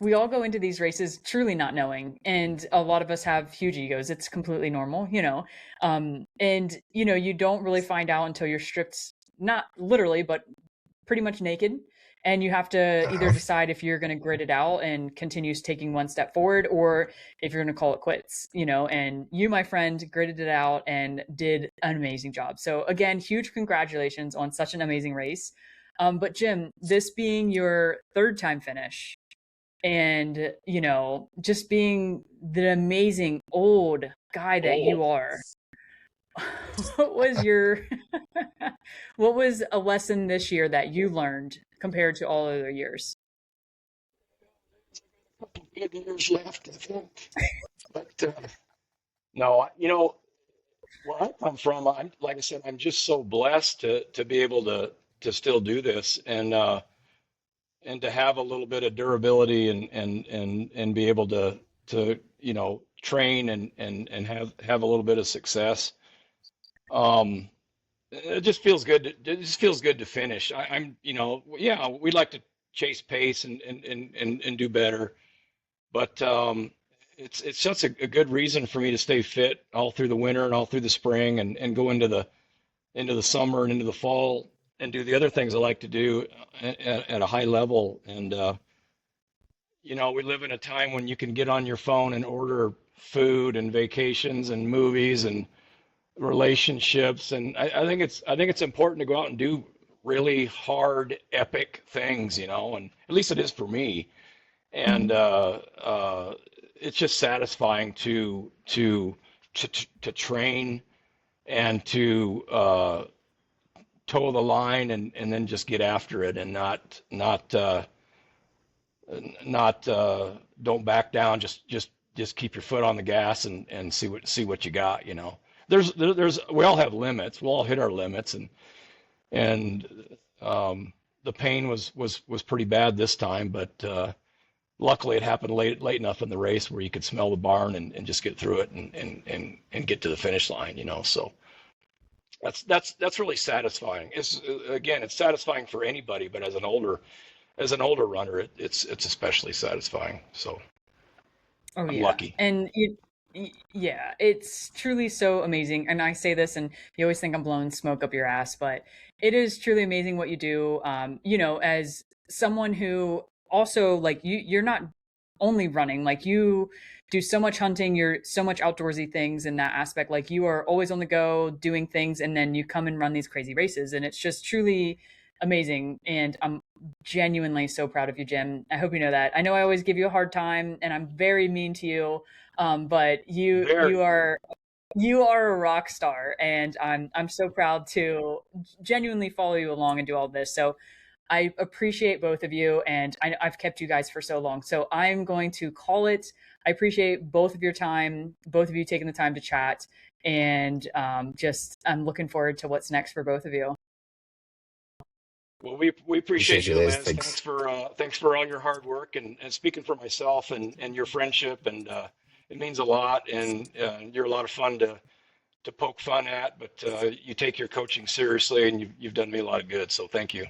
we all go into these races truly not knowing, and a lot of us have huge egos. It's completely normal, you know. And you don't really find out until you're stripped, not literally, but pretty much naked, and you have to either Uh, decide if you're going to grit it out and continues taking one step forward, or if you're going to call it quits, and you, my friend, gritted it out and did an amazing job. So again, huge congratulations on such an amazing race. But Jim, this being your third time finish, and just being the amazing old guy that Oh, you are, what was your what was a lesson this year that you learned compared to all other years? good years left, I think. But no, where I come from, I'm like I said, I'm just so blessed to be able to still do this and to have a little bit of durability and be able to train and have a little bit of success. Um, it just feels good. It just feels good to finish. I'm yeah, we like to chase pace and do better, but it's such a good reason for me to stay fit all through the winter and all through the spring and go into the summer and into the fall and do the other things I like to do at a high level. And we live in a time when you can get on your phone and order food and vacations and movies and relationships. And I think it's important to go out and do really hard, epic things, and at least it is for me. And it's just satisfying to train and to toe the line and then just get after it and not don't back down. Just keep your foot on the gas and see what you got. There's we all have limits. We'll all hit our limits and the pain was pretty bad this time, but luckily it happened late enough in the race where you could smell the barn and just get through it and get to the finish line. So that's really satisfying. It's satisfying for anybody, but as an older runner, it's especially satisfying. So Oh I'm yeah. lucky. And yeah, it's truly so amazing. And I say this and you always think I'm blowing smoke up your ass, but it is truly amazing what you do. As someone who also, like, you're not only running, like you do so much hunting, you're so much outdoorsy things in that aspect. Like you are always on the go doing things, and then you come and run these crazy races, and it's just truly amazing. And I'm genuinely so proud of you, Jim. I hope you know that. I know I always give you a hard time and I'm very mean to you. But you Very. you are you are a rock star, and I'm so proud to genuinely follow you along and do all this. So I appreciate both of you, and I've kept you guys for so long. So I'm going to call it. I appreciate both of your time, both of you taking the time to chat, and just I'm looking forward to what's next for both of you. Well, we appreciate Appreciate you, you, Liz. Liz. Thanks. Thanks for all your hard work and speaking for myself and your friendship, and it means a lot. And you're a lot of fun to poke fun at, but you take your coaching seriously, and you've done me a lot of good. So thank you.